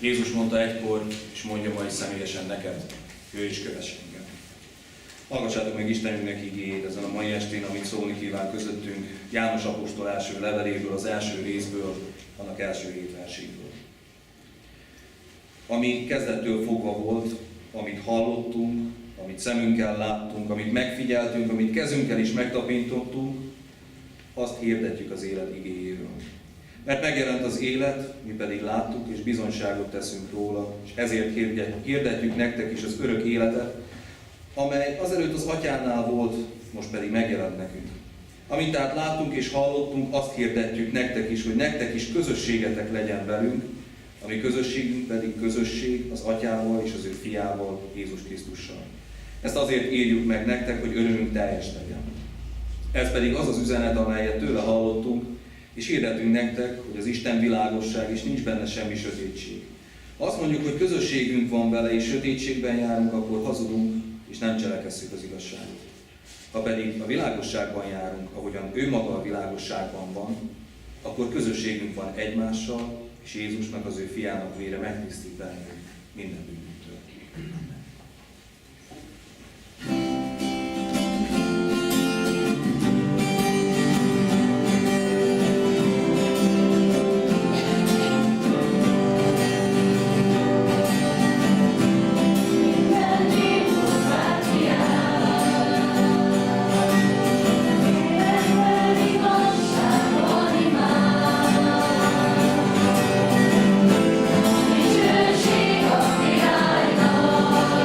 Jézus mondta egykor, és mondja majd személyesen neked, ő is kövess engem. Hallgassátok meg Istenünknek igéjét ezen a mai estén, amit szólni kíván közöttünk, János apostol első leveléből, az első részből, annak első 7 verséből. Ami kezdettől fogva volt, amit hallottunk, amit szemünkkel láttunk, amit megfigyeltünk, amit kezünkkel is megtapintottunk, azt hirdetjük az élet igéjéről. Mert megjelent az élet, mi pedig láttuk, és bizonyságot teszünk róla, és ezért hirdetjük nektek is az örök életet, amely azelőtt az Atyánál volt, most pedig megjelent nekünk. Amit tehát láttunk és hallottunk, azt hirdetjük nektek is, hogy nektek is közösségetek legyen velünk, ami közösségünk pedig közösség az Atyával és az ő Fiával, Jézus Krisztussal. Ezt azért írjuk meg nektek, hogy örömünk teljes legyen. Ez pedig az az üzenet, amelyet tőle hallottunk, és hirdetünk nektek, hogy az Isten világosság, és nincs benne semmi sötétség. Ha azt mondjuk, hogy közösségünk van vele, és sötétségben járunk, akkor hazudunk, és nem cselekesszük az igazságot. Ha pedig a világosságban járunk, ahogyan ő maga a világosságban van, akkor közösségünk van egymással, és Jézusnak, az ő fiának vére megtisztít bennünk minden bűnünktől. Dicsőség a királynak!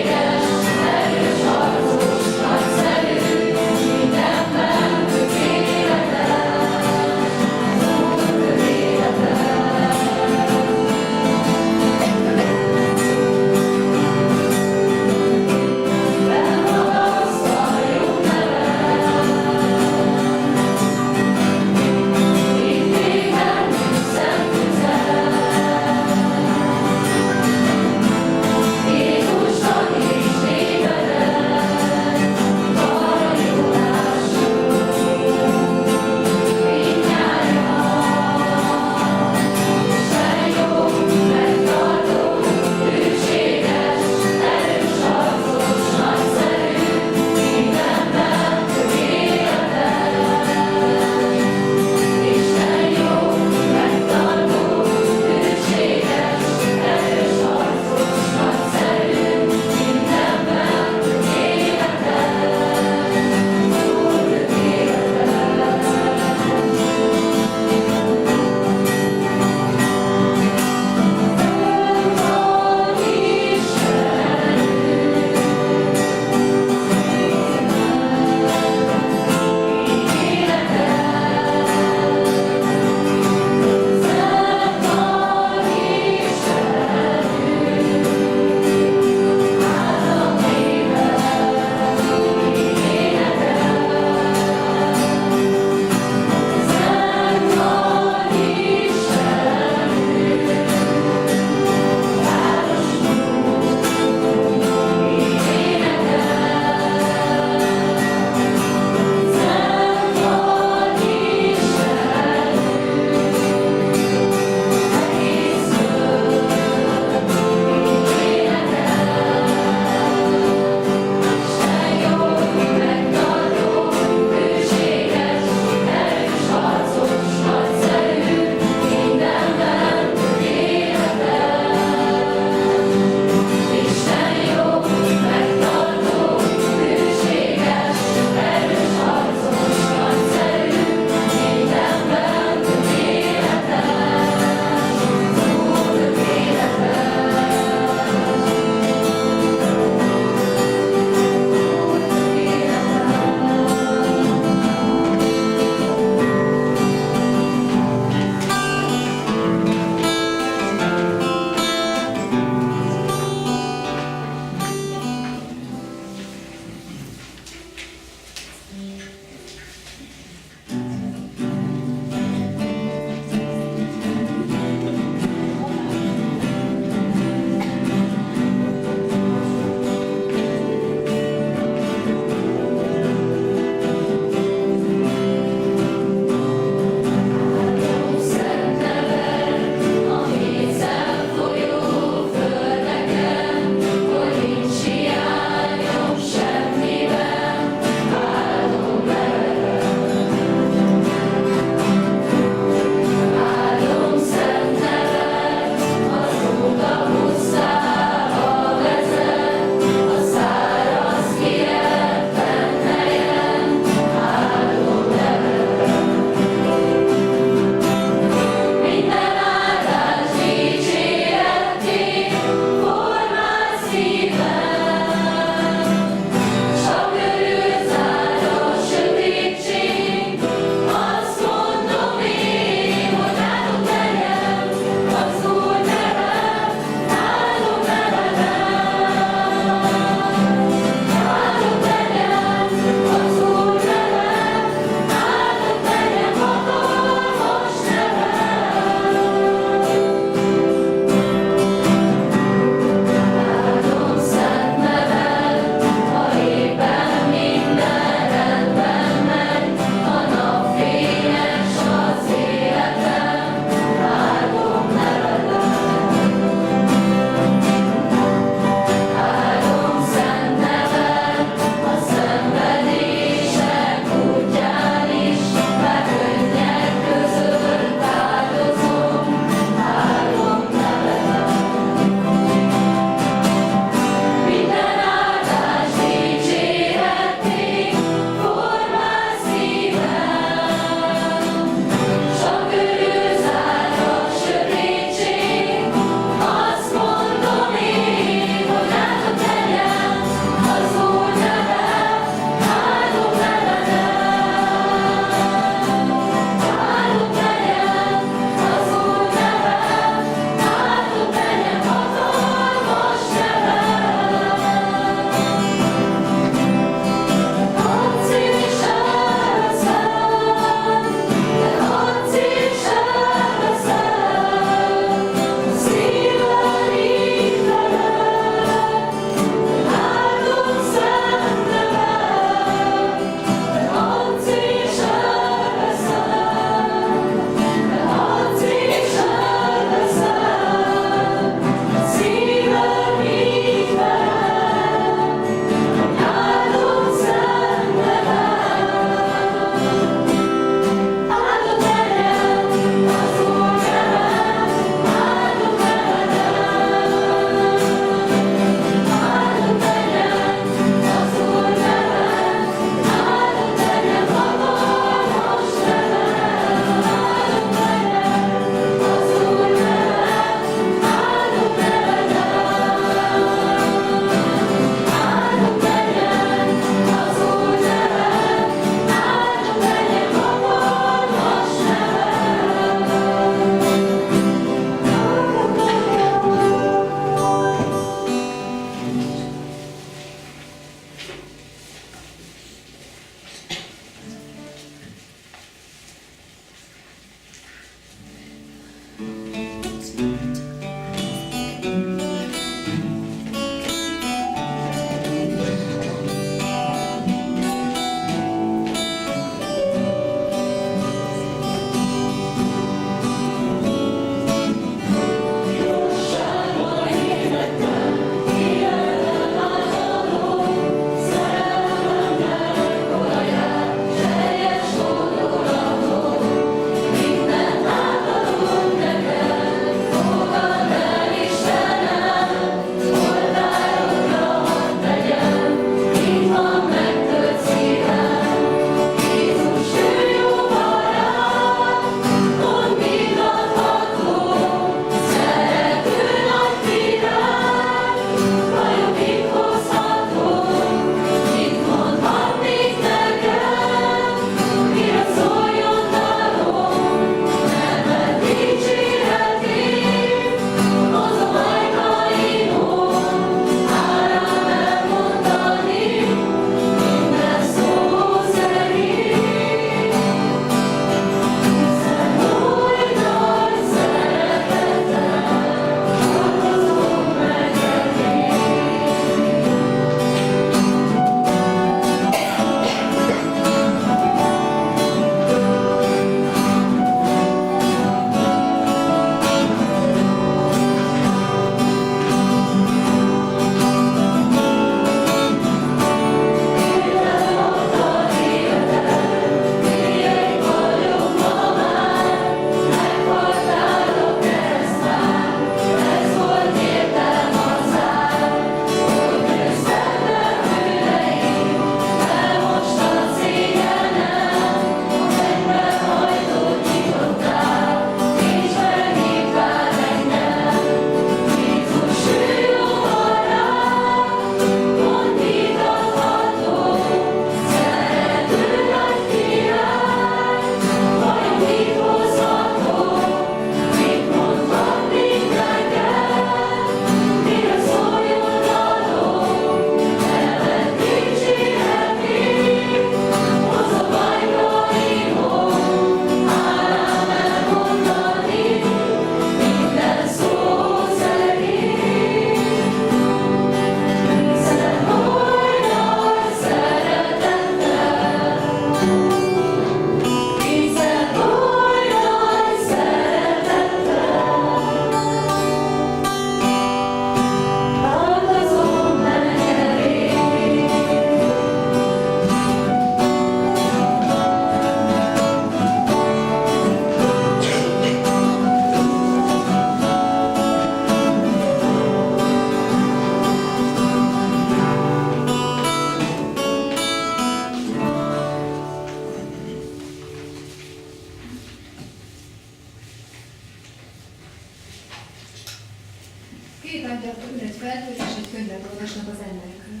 két angyalka ül egy felhőn, és egy könyvet olvasnak az emberekről.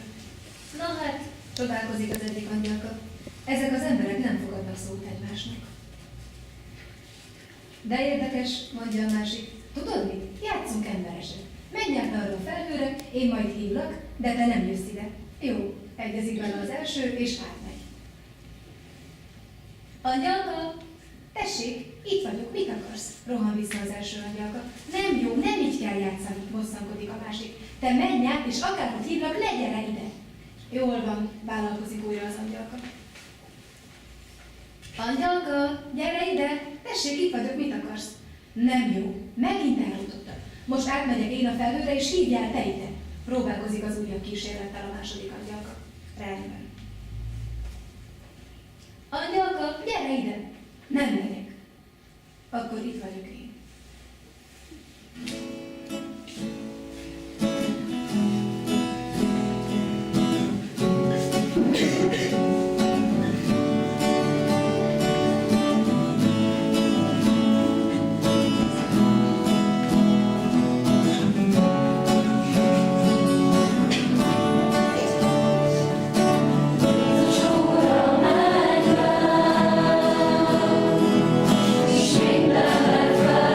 Na hát, csodálkozik az egyik angyalka. Ezek az emberek nem fogadnak szót egymásnak. De érdekes, mondja a másik. Tudod mit? Játszunk emberesek. Menj át arra a felhőre, én majd hívlak, de te nem jössz ide. Jó, egyezik vele az első, és átmegy. Angyalka, tessék, itt vagyok, mit akarsz? Rohan vissza az első angyalka. Nem jó, nem így kell játszani, bosszankodik a másik. Te menj át, és akárhogy hívlak, ne gyere ide. Jól van, vállalkozik újra az angyalka. Angyalka, gyere ide, tessék, itt vagyok, mit akarsz? Nem jó, megint elrontottak. Most átmegyek én a felhőre, és hívjál te ide. Próbálkozik az újabb kísérlettel a második angyalka. Rendben. Angyalka, gyere ide! Nem megyek. Akkor itt vagyok én. Sing the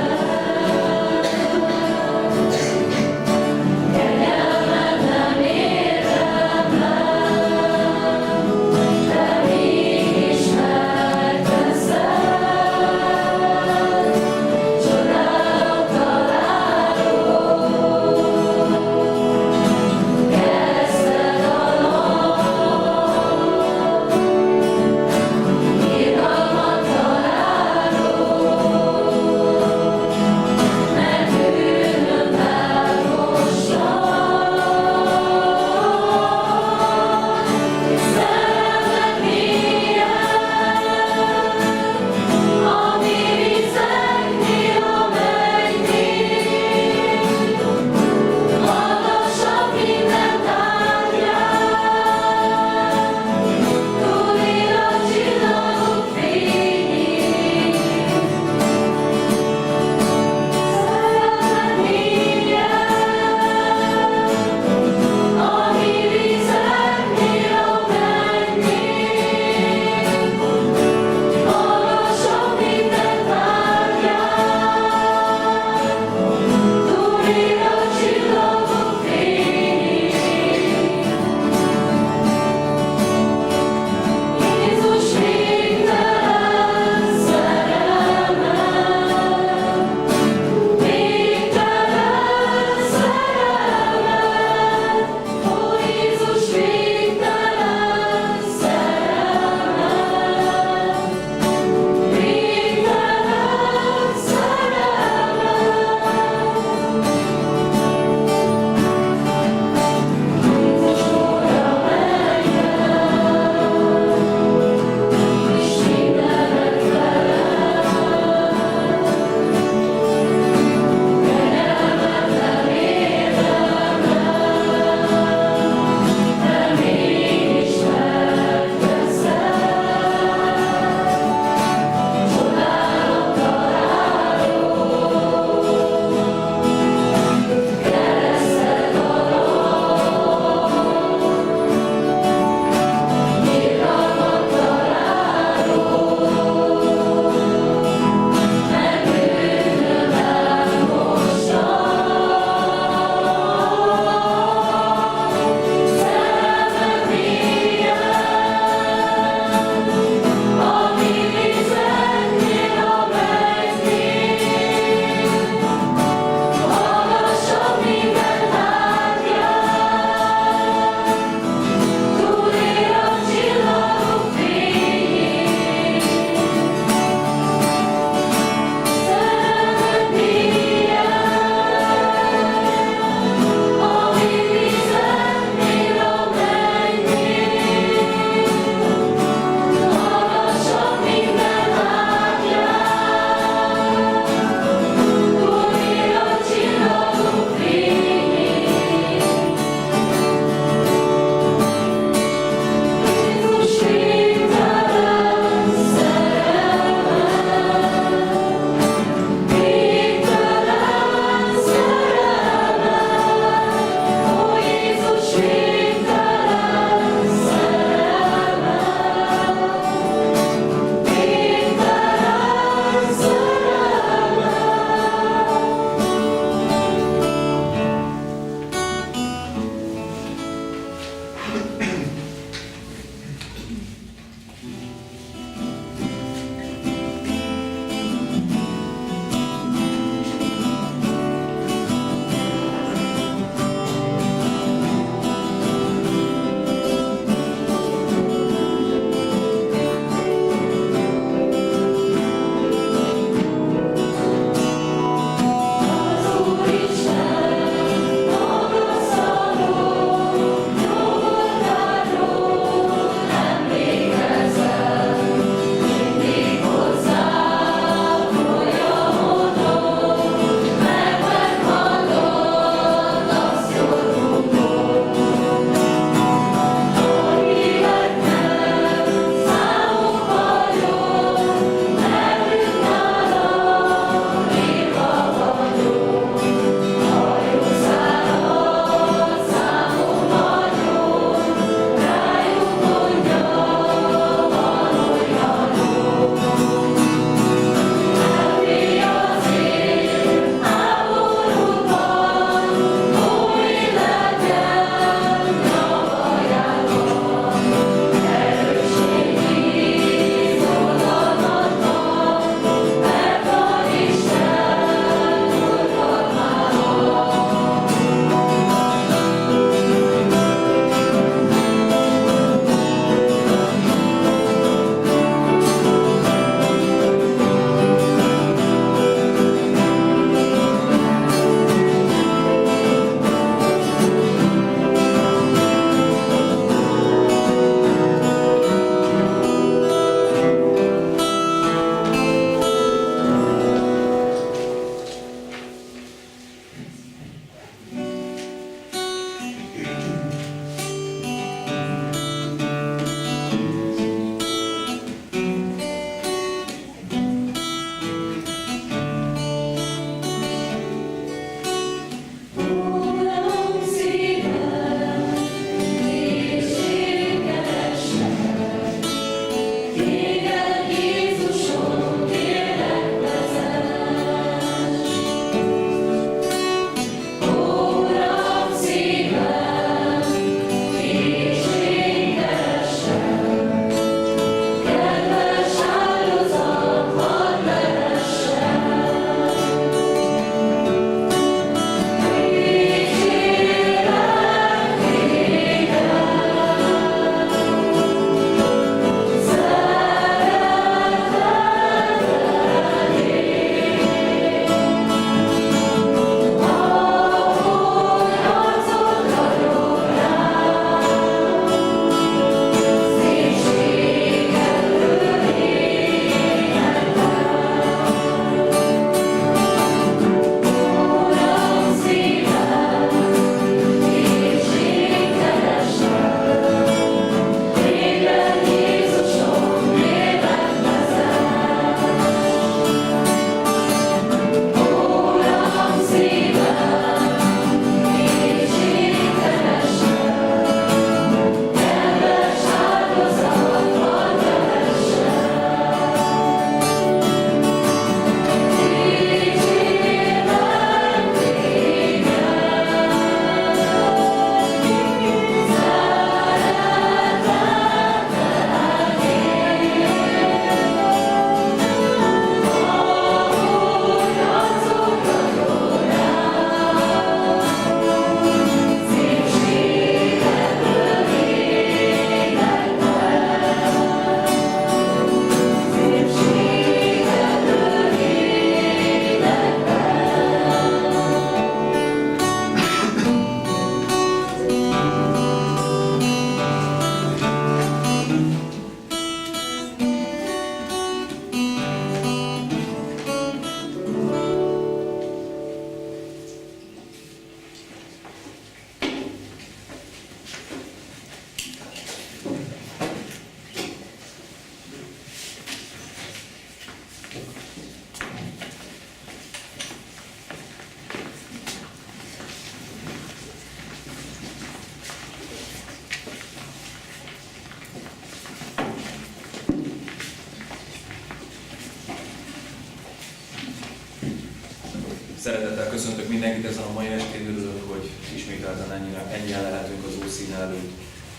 Szeretettel köszöntök mindenkit ezen a mai estén, örülök, hogy ismételten ennyien lehetünk az Úr színe előtt.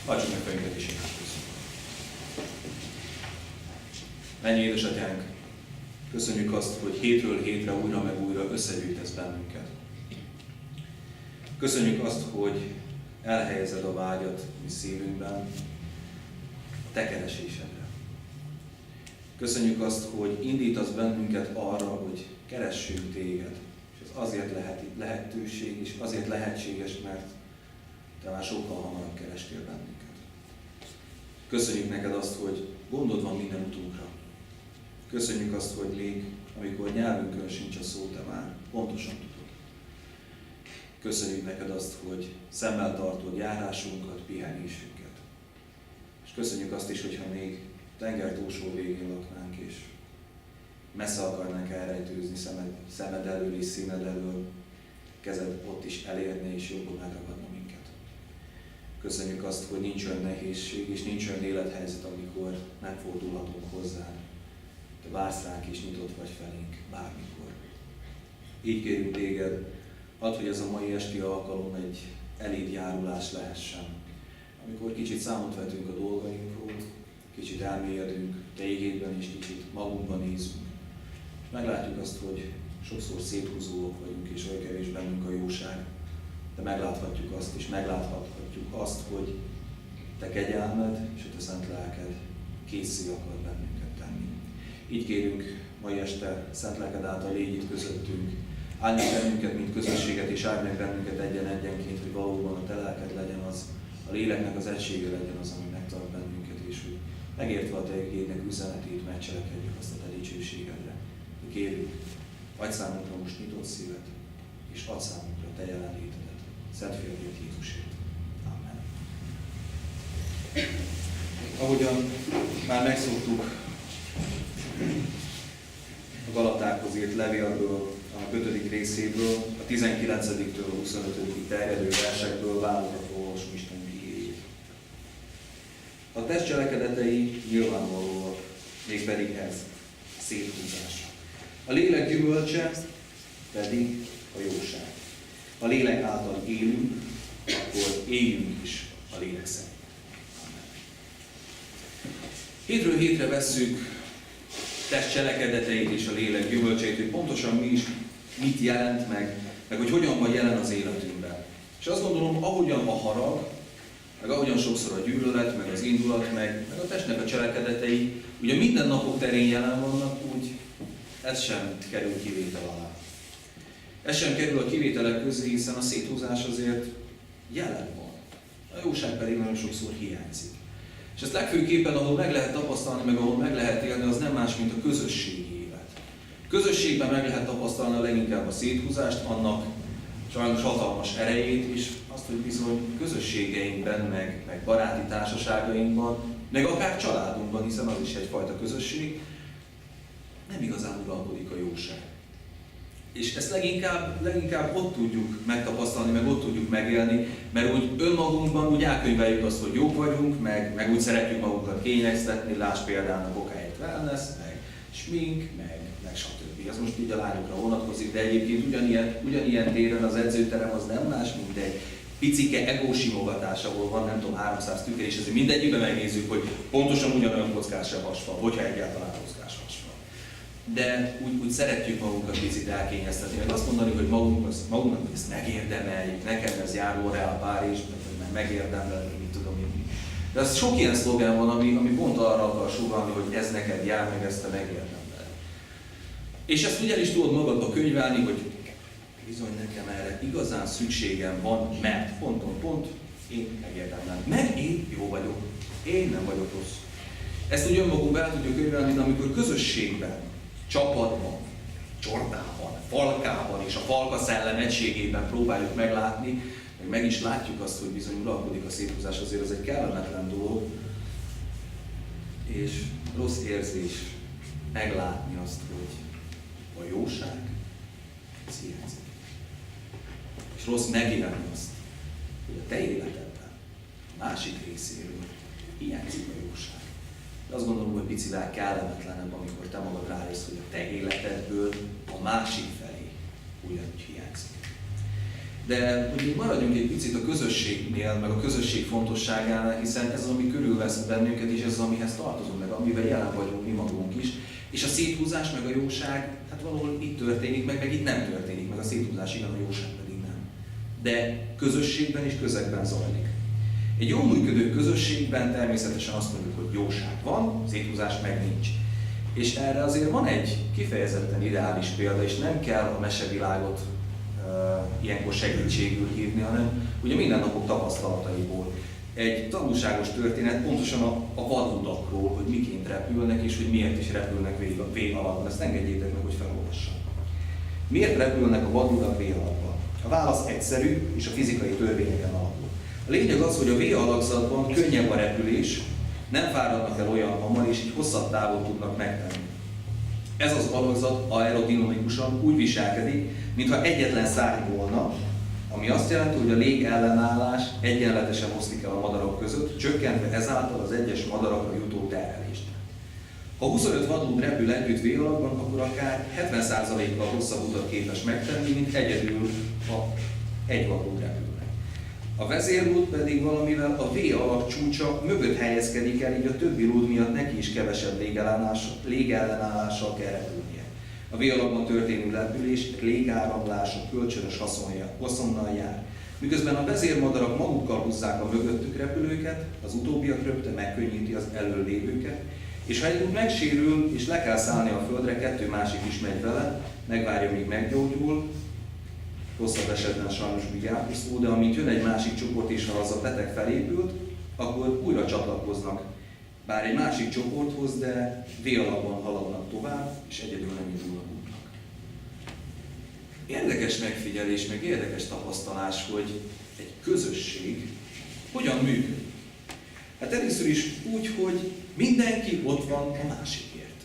Hajtsuk meg fejünket és imádkozzunk. Mennyi édesatyánk, köszönjük azt, hogy hétről hétre újra meg újra összegyűjtesz bennünket. Köszönjük azt, hogy elhelyezed a vágyat mi szívünkben a te keresésedre. Köszönjük azt, hogy indítasz bennünket arra, hogy keressünk téged. És ez azért lehetőség, és azért lehetséges, mert te már sokkal hamarabb kerestél bennünket. Köszönjük neked azt, hogy gondod van minden utunkra. Köszönjük azt, hogy még amikor nyelvünkön sincs a szó, te már pontosan tudod. Köszönjük neked azt, hogy szemmel tartod járásunkat, pihenésünket. És köszönjük azt is, hogyha még tenger túlsó végén laknánk, és messze akarnánk elrejtőzni szemed elől és színed elől, kezed ott is elérni és jobban megragadna minket. Köszönjük azt, hogy nincs olyan nehézség és nincs olyan élethelyzet, amikor nem fordulhatunk hozzád. Te vársz ránk és nyitott vagy felénk bármikor. Így kérünk téged, add, hogy ez a mai esti alkalom egy eléd járulás lehessen. Amikor kicsit számot vetünk a dolgainkról, kicsit elmélyedünk te igédben és kicsit magunkban nézünk. És meglátjuk azt, hogy sokszor széthúzóak vagyunk és olyan kevés bennünk a jóság. De megláthatjuk azt és megláthatjuk azt, hogy te kegyelmed és a te szent lelked készé akar bennünket tenni. Így kérünk mai este szent lelked által légy itt közöttünk. Áld meg bennünket, mint közösséget, és áld meg bennünket egyen-egyenként, hogy valóban a te lelked legyen az, a léleknek az egysége legyen az, ami megtart bennünket, és hogy megértve a te igédnek üzenetét, megcselekedjük azt a te dicsőségedre. Kérjük, adj számunkra most nyitott szívet, és adj számunkra te jelenlétedet. Szent Fiadért Jézusért. Amen. Ahogyan már megszoktuk a Galatákhoz írt levélből, a 5. részéből, a 19-től a 25. terjedő versekből válogatva olvasom Isten igéjét. A test cselekedetei nyilvánvalóak, mégpedig ez, a széthúzás. A lélek gyümölcse pedig a jóság. A lélek által élünk, akkor éljünk is a lélek szerint. Amen. Hétről hétre vesszük test cselekedeteit és a lélek gyümölcseit, hogy pontosan mi is mit jelent meg hogy hogyan van jelen az életünkben. És azt gondolom, ahogyan a harag, meg ahogyan sokszor a gyűlölet, meg az indulat, meg a testnek a cselekedetei, ugye minden napok terén jelen vannak, úgy ez sem kerül kivétel alá. Ez sem kerül a kivételek közé, hiszen a széthúzás azért jelen van. A jóság pedig nagyon sokszor hiányzik. És ezt legfőképpen, ahol meg lehet tapasztalni, meg ahol meg lehet élni, az nem más, mint a közösségi élet. Közösségben meg lehet tapasztalni a leginkább a széthúzást, annak sajnos hatalmas erejét, és azt, hogy bizony közösségeinkben, meg baráti társaságainkban, meg akár családunkban, hiszen az is egyfajta közösség, nem igazán uralkodik a jóság. És ezt leginkább ott tudjuk megtapasztalni, meg ott tudjuk megélni, mert úgy önmagunkban úgy elkönyveljük azt, hogy jók vagyunk, meg úgy szeretjük magunkat kényeztetni, lásd például a bokáit wellness, meg smink, meg stb. Ez most így a lányokra vonatkozik, de egyébként ugyanilyen téren az edzőterem az nem más, mint egy picike egósimogatás, ahol van nem tudom 300 tükör, és ezért mindegyikben megnézzük, hogy pontosan ugyanolyan kockás a hasfal, hogyha egyáltalán kockás hasfal. De úgy szeretjük magunkat picit elkényeztetni, meg azt mondani, hogy magunknak ezt megérdemeljük, nekem ez járó Real Párizs, vagy megérdemled, mit tudom én. De az sok ilyen szlogán van, ami pont arra akar sugalni, hogy ez neked jár, meg ezt te megérdemled. És ezt ugye is tudod magadba könyvelni, hogy bizony nekem erre igazán szükségem van, mert pont, én megérdemlem. Meg én jó vagyok, én nem vagyok rossz. Ezt úgy önmagunkban el tudjuk könyvelni, de amikor közösségben, csapatban, csordában, falkában és a falka szellem egységében próbáljuk meglátni, meg is látjuk azt, hogy bizony uralkodik a széthúzás, azért az egy kellemetlen dolog, és rossz érzés meglátni azt, hogy a jóság ez hiányzik. És rossz megélni azt, hogy a te életedben, a másik részéről hiányzik a jóság. De azt gondolom, hogy picivel kellemetlenebb, amikor te magad rájössz, hogy a te életedből a másik felé túlja hiányzik. De hogy még maradjunk egy picit a közösségnél, meg a közösség fontosságánál, hiszen ez az, ami körülvesz bennünket, és ez az, amihez tartozunk, meg amivel jelen vagyunk mi magunk is. És a széthúzás, meg a jóság, hát valahol itt történik, meg itt nem történik, meg a széthúzás igen, a jóság pedig nem. De közösségben és közegben zajlik. Egy jól működő közösségben természetesen azt mondjuk, hogy jóság van, széthúzás meg nincs. És erre azért van egy kifejezetten ideális példa, és nem kell a mesevilágot ilyenkor segítségül hívni, hanem ugye mindennapok tapasztalataiból. Egy tanulságos történet pontosan a vadludakról, hogy miként repülnek, és hogy miért is repülnek vég alatt. Ezt engedjétek meg, hogy felolvassam. Miért repülnek a vadludak vég alatt? A válasz egyszerű, és a fizikai törvényeken alapul. A lényeg az, hogy a V-alakzatban könnyebb a repülés, nem fáradnak el olyan hamar, és így hosszabb távot tudnak megtenni. Ez az alakzat aerodinamikusan úgy viselkedik, mintha egyetlen szárny volna, ami azt jelenti, hogy a légellenállás egyenletesen oszlik el a madarak között, csökkentve ezáltal az egyes madarakra jutó terhelést. Ha 25 vadlúd repül együtt V-alakban, akkor akár 70%-kal hosszabb utat képes megtenni, mint egyedül, ha egy vadlúd repülnek. A vezérlúd pedig valamivel a V-alak csúcsa mögött helyezkedik el, így a többi lúd miatt neki is kevesebb légellenállással kell repülnie. A V-alakban történő repülés légáramlása kölcsönös haszonnal jár. Miközben a vezérmadarak magukkal húzzák a mögöttük repülőket, az utóbbiak röpte megkönnyíti az előlévőket, és ha egy út megsérül és le kell szállni a földre, kettő másik is megy vele, megvárja, míg meggyógyul, rosszabb esetben sajnos még elpusztul, de amint jön egy másik csoport és ha az a beteg felépült, akkor újra csatlakoznak. Bár egy másik csoporthoz, de V-alakban haladnak tovább, és egyedül nem indulnak útnak. Érdekes megfigyelés, meg érdekes tapasztalás, hogy egy közösség hogyan működik. Hát először is úgy, hogy mindenki ott van a másikért.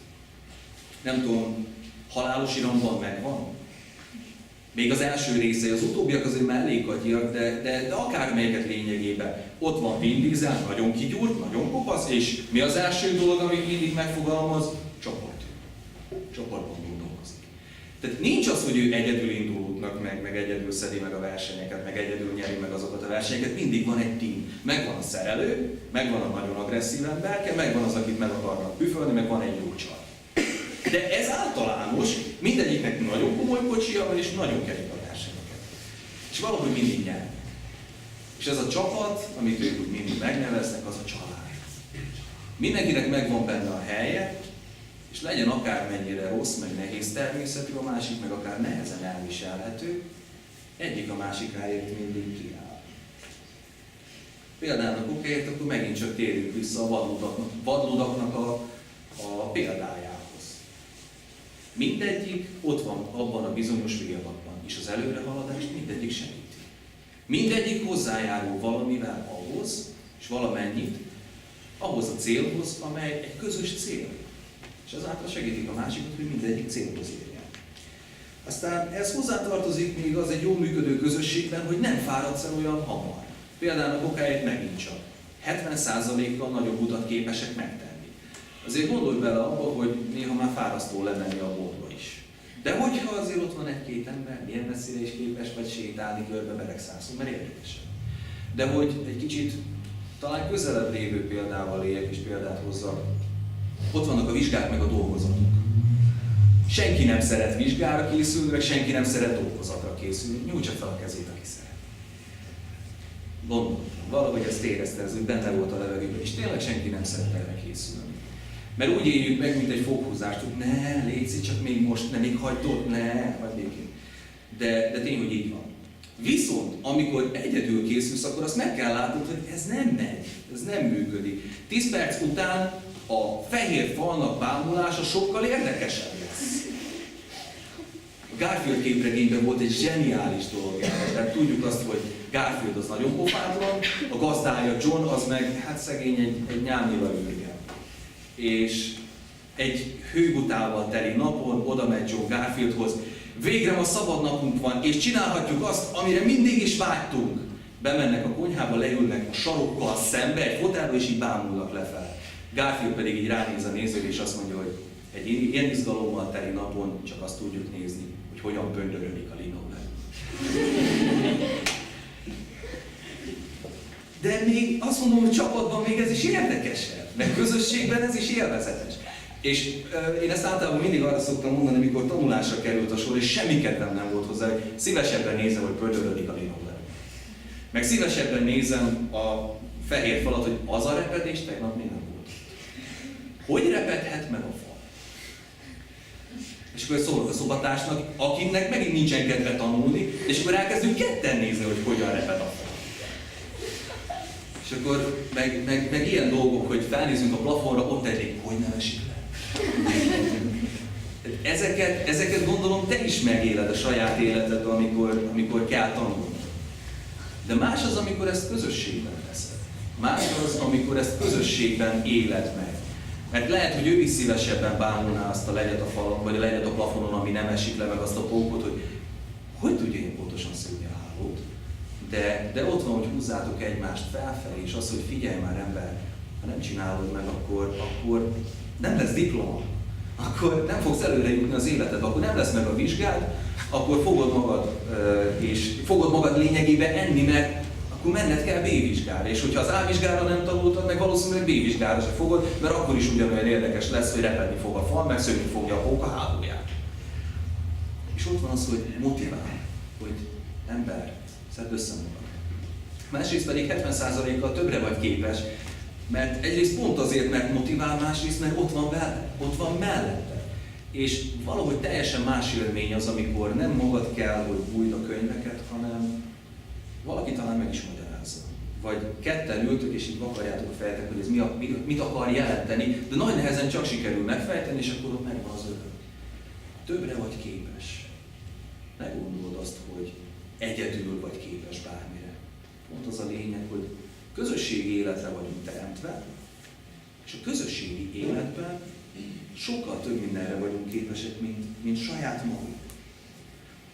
Nem tudom, halálos iramban megvan? Még az első része, az utóbbiak azért már elég agyiak, de akármelyiket lényegében. Ott van Vin Diesel, nagyon kigyúrt, nagyon kopasz, és mi az első dolog, amit mindig megfogalmaz? Csoport. Csoportban dolgozik. Tehát nincs az, hogy ő egyedül indul útnak, meg egyedül szedi meg a versenyeket, meg egyedül nyeri meg azokat a versenyeket, mindig van egy team. Megvan a szerelő, megvan a nagyon agresszív emberke, megvan az, akit meg akarnak püfölni, meg van egy jó csaj. De ez általános, mindegyiknek nagyon komoly kocsia van, és nagyon kerik a versenyeket. És valahogy mindig nyer. És ez a csapat, amit ők úgy mindig megneveznek, az a család. Mindenkinek megvan benne a helye, és legyen akármennyire rossz, meg nehéz természetű, a másik meg akár nehezen elviselhető, egyik a másikáért mindig kiáll. Például okéért, akkor megint csak térjünk vissza a vadludaknak a példájához. Mindegyik ott van abban a bizonyos V-alakban, és az előrehaladást mindegyik segíti. Mindegyik hozzájárul valamivel ahhoz, és valamennyit, ahhoz a célhoz, amely egy közös cél. És ezáltal segítik a másikat, hogy mindegyik célhoz érjen. Aztán ez hozzátartozik még az egy jól működő közösségben, hogy nem fáradsz el olyan hamar. Például a kokáért megint csak 70%-kal nagyobb utat képesek megtenni. Azért gondolj bele abba, hogy néha már fárasztó lemenni a boltba is. De hogyha azért ott van egy-két ember, milyen messzire is képes vagy sétálni körbe beregszászon, mert érdekesebb. De hogy egy kicsit talán közelebb lévő példával éljek és példát hozzak, ott vannak a vizsgák meg a dolgozatok. Senki nem szeret vizsgára készülni, meg senki nem szeret dolgozatra készülni. Nyújtsa fel a kezét, aki szeret. Gondolom, valahogy ezt érezte, ez benne volt a levegőben, és tényleg senki nem szeret erre készülni. Mert úgy éljük meg, mint egy foghúzást, hogy ne, létszik, csak még most, ne, még hagyd ott, ne, hagyd békén. De tény, hogy így van. Viszont, amikor egyedül készülsz, akkor azt meg kell látnod, hogy ez nem megy, ez nem működik. 10 perc után a fehér falnak bámulása sokkal érdekesebb lesz. A Garfield képregényben volt egy zseniális dolog. Tehát tudjuk azt, hogy Garfield az nagyon pofátlan, a gazdája John az meg, hát szegény egy nyámnyila ürge. És egy hőgutával teli napon oda megy John Garfieldhoz. Végre ma szabad napunk van, és csinálhatjuk azt, amire mindig is vágytunk. Bemennek a konyhába, leülnek a sarokkal szembe, egy fotelbe, és így bámulnak lefelé. Garfield pedig így ránéz a nézőre, és azt mondja, hogy egy ilyen izgalommal teli napon csak azt tudjuk nézni, hogy hogyan pöndörödik a linoleum. De még azt mondom, hogy csapatban még ez is érdekesebb, meg közösségben ez is élvezetes. És én ezt általában mindig arra szoktam mondani, mikor tanulásra került a sor, és semmi kedvem nem volt hozzá, hogy szívesebben nézem, hogy pördörödik a linoleum. Meg szívesebben nézem a fehér falat, hogy az a repedés tegnap még nem volt. Hogy repedhet meg a fal? És akkor szólok a szobatársnak, akinek megint nincsen kedve tanulni, és akkor elkezdünk ketten nézni, hogy hogyan reped a fal. És akkor meg ilyen dolgok, hogy felnézünk a plafonra, ott egy lég, hogy nem esik le. Ezeket gondolom te is megéled a saját életedben, amikor kell tanulni. De más az, amikor ezt közösségben teszed. Más az, amikor ezt közösségben éled meg. Mert lehet, hogy ő is szívesebben bámulná azt a legyet a falon, vagy a legyet a plafonon, ami nem esik le, meg azt a pókot, hogy tudja én pontosan szűrni a hálót. De ott van, hogy húzzátok egymást felfelé, és az, hogy figyelj már ember, ha nem csinálod meg, akkor nem lesz diploma. Akkor nem fogsz előre jutni az életed, akkor nem lesz meg a vizsgád, akkor fogod magad lényegében enni, mert akkor menned kell B-vizsgára. És hogyha az A-vizsgára nem tanultad, meg valószínűleg B-vizsgára se fogod, mert akkor is ugyanolyan érdekes lesz, hogy repedni fog a fal, meg szökni fogja a pók a hálóját. És ott van az, hogy motivál, hogy ember, szedd össze magad. Másrészt pedig 70%-kal többre vagy képes, mert egyrészt pont azért, mert motivál, másrészt mert ott van mellette. És valahogy teljesen más élmény az, amikor nem magad kell, hogy bújd a könyveket, hanem valaki talán meg is magyarázza. Vagy ketten ültök, és így vakarjátok a fejetek, hogy ez mit akar jelenteni, de nagy nehezen csak sikerül megfejteni, és akkor ott megvan az öröm. Többre vagy képes. Ne gondold azt, hogy egyedül vagy képes bármire. Pont az a lényeg, hogy közösségi életre vagyunk teremtve, és a közösségi életben sokkal több mindenre vagyunk képesek, mint saját magunk.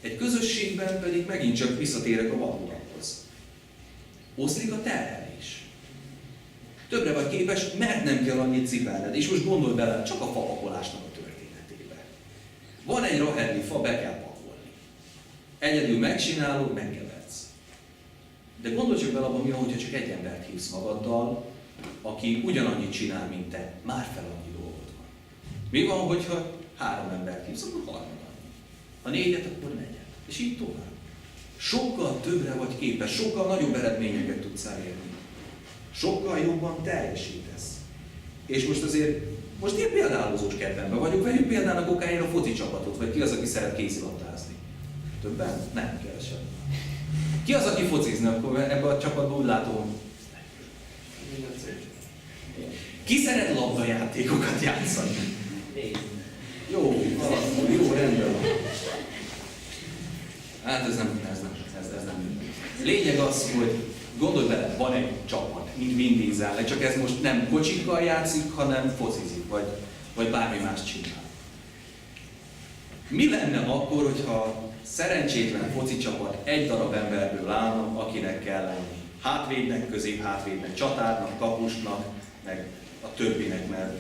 Egy közösségben pedig megint csak visszatérek a vadulakhoz. Oszlik a terhelés. Többre vagy képes, mert nem kell annyit cipelned. És most gondolj bele csak a fapakolásnak a történetébe. Van egy rahedli fa, be kell pakolni. Egyedül megcsinálod, megkeversz. De gondolj csak bele abban, mi van, hogyha csak egy embert hívsz magaddal, aki ugyanannyit csinál, mint te, már fel annyi dolgot van. Mi van, hogyha 3 embert hívsz, akkor 3 annyi. Ha 4-et, akkor 4-et. És így tovább. Sokkal többre vagy képes, sokkal nagyobb eredményeket tudsz elérni. Sokkal jobban teljesítesz. És most ilyen példálózós kedvemben vagyok, vegyük példának okáért a foci csapatot, vagy ki az, aki szeret kézilabdázni. Többen? Nem, kevesebb. Ki az, aki focizni, akkor ebben a csapatban úgy látom. Ki szeret labdajátékokat játszani? Jó, rendben. Hát ez nem. Lényeg az, hogy gondolj bele, van egy csapat, mint Vin Diesel, csak ez most nem kocsikkal játszik, hanem focizik, vagy bármi más csinál. Mi lenne akkor, hogyha szerencsétlen foci csapat egy darab emberből állna, akinek kell lenni? Hátvédnek, középhátvédnek, csatárnak, kapusnak, meg a többinek, mert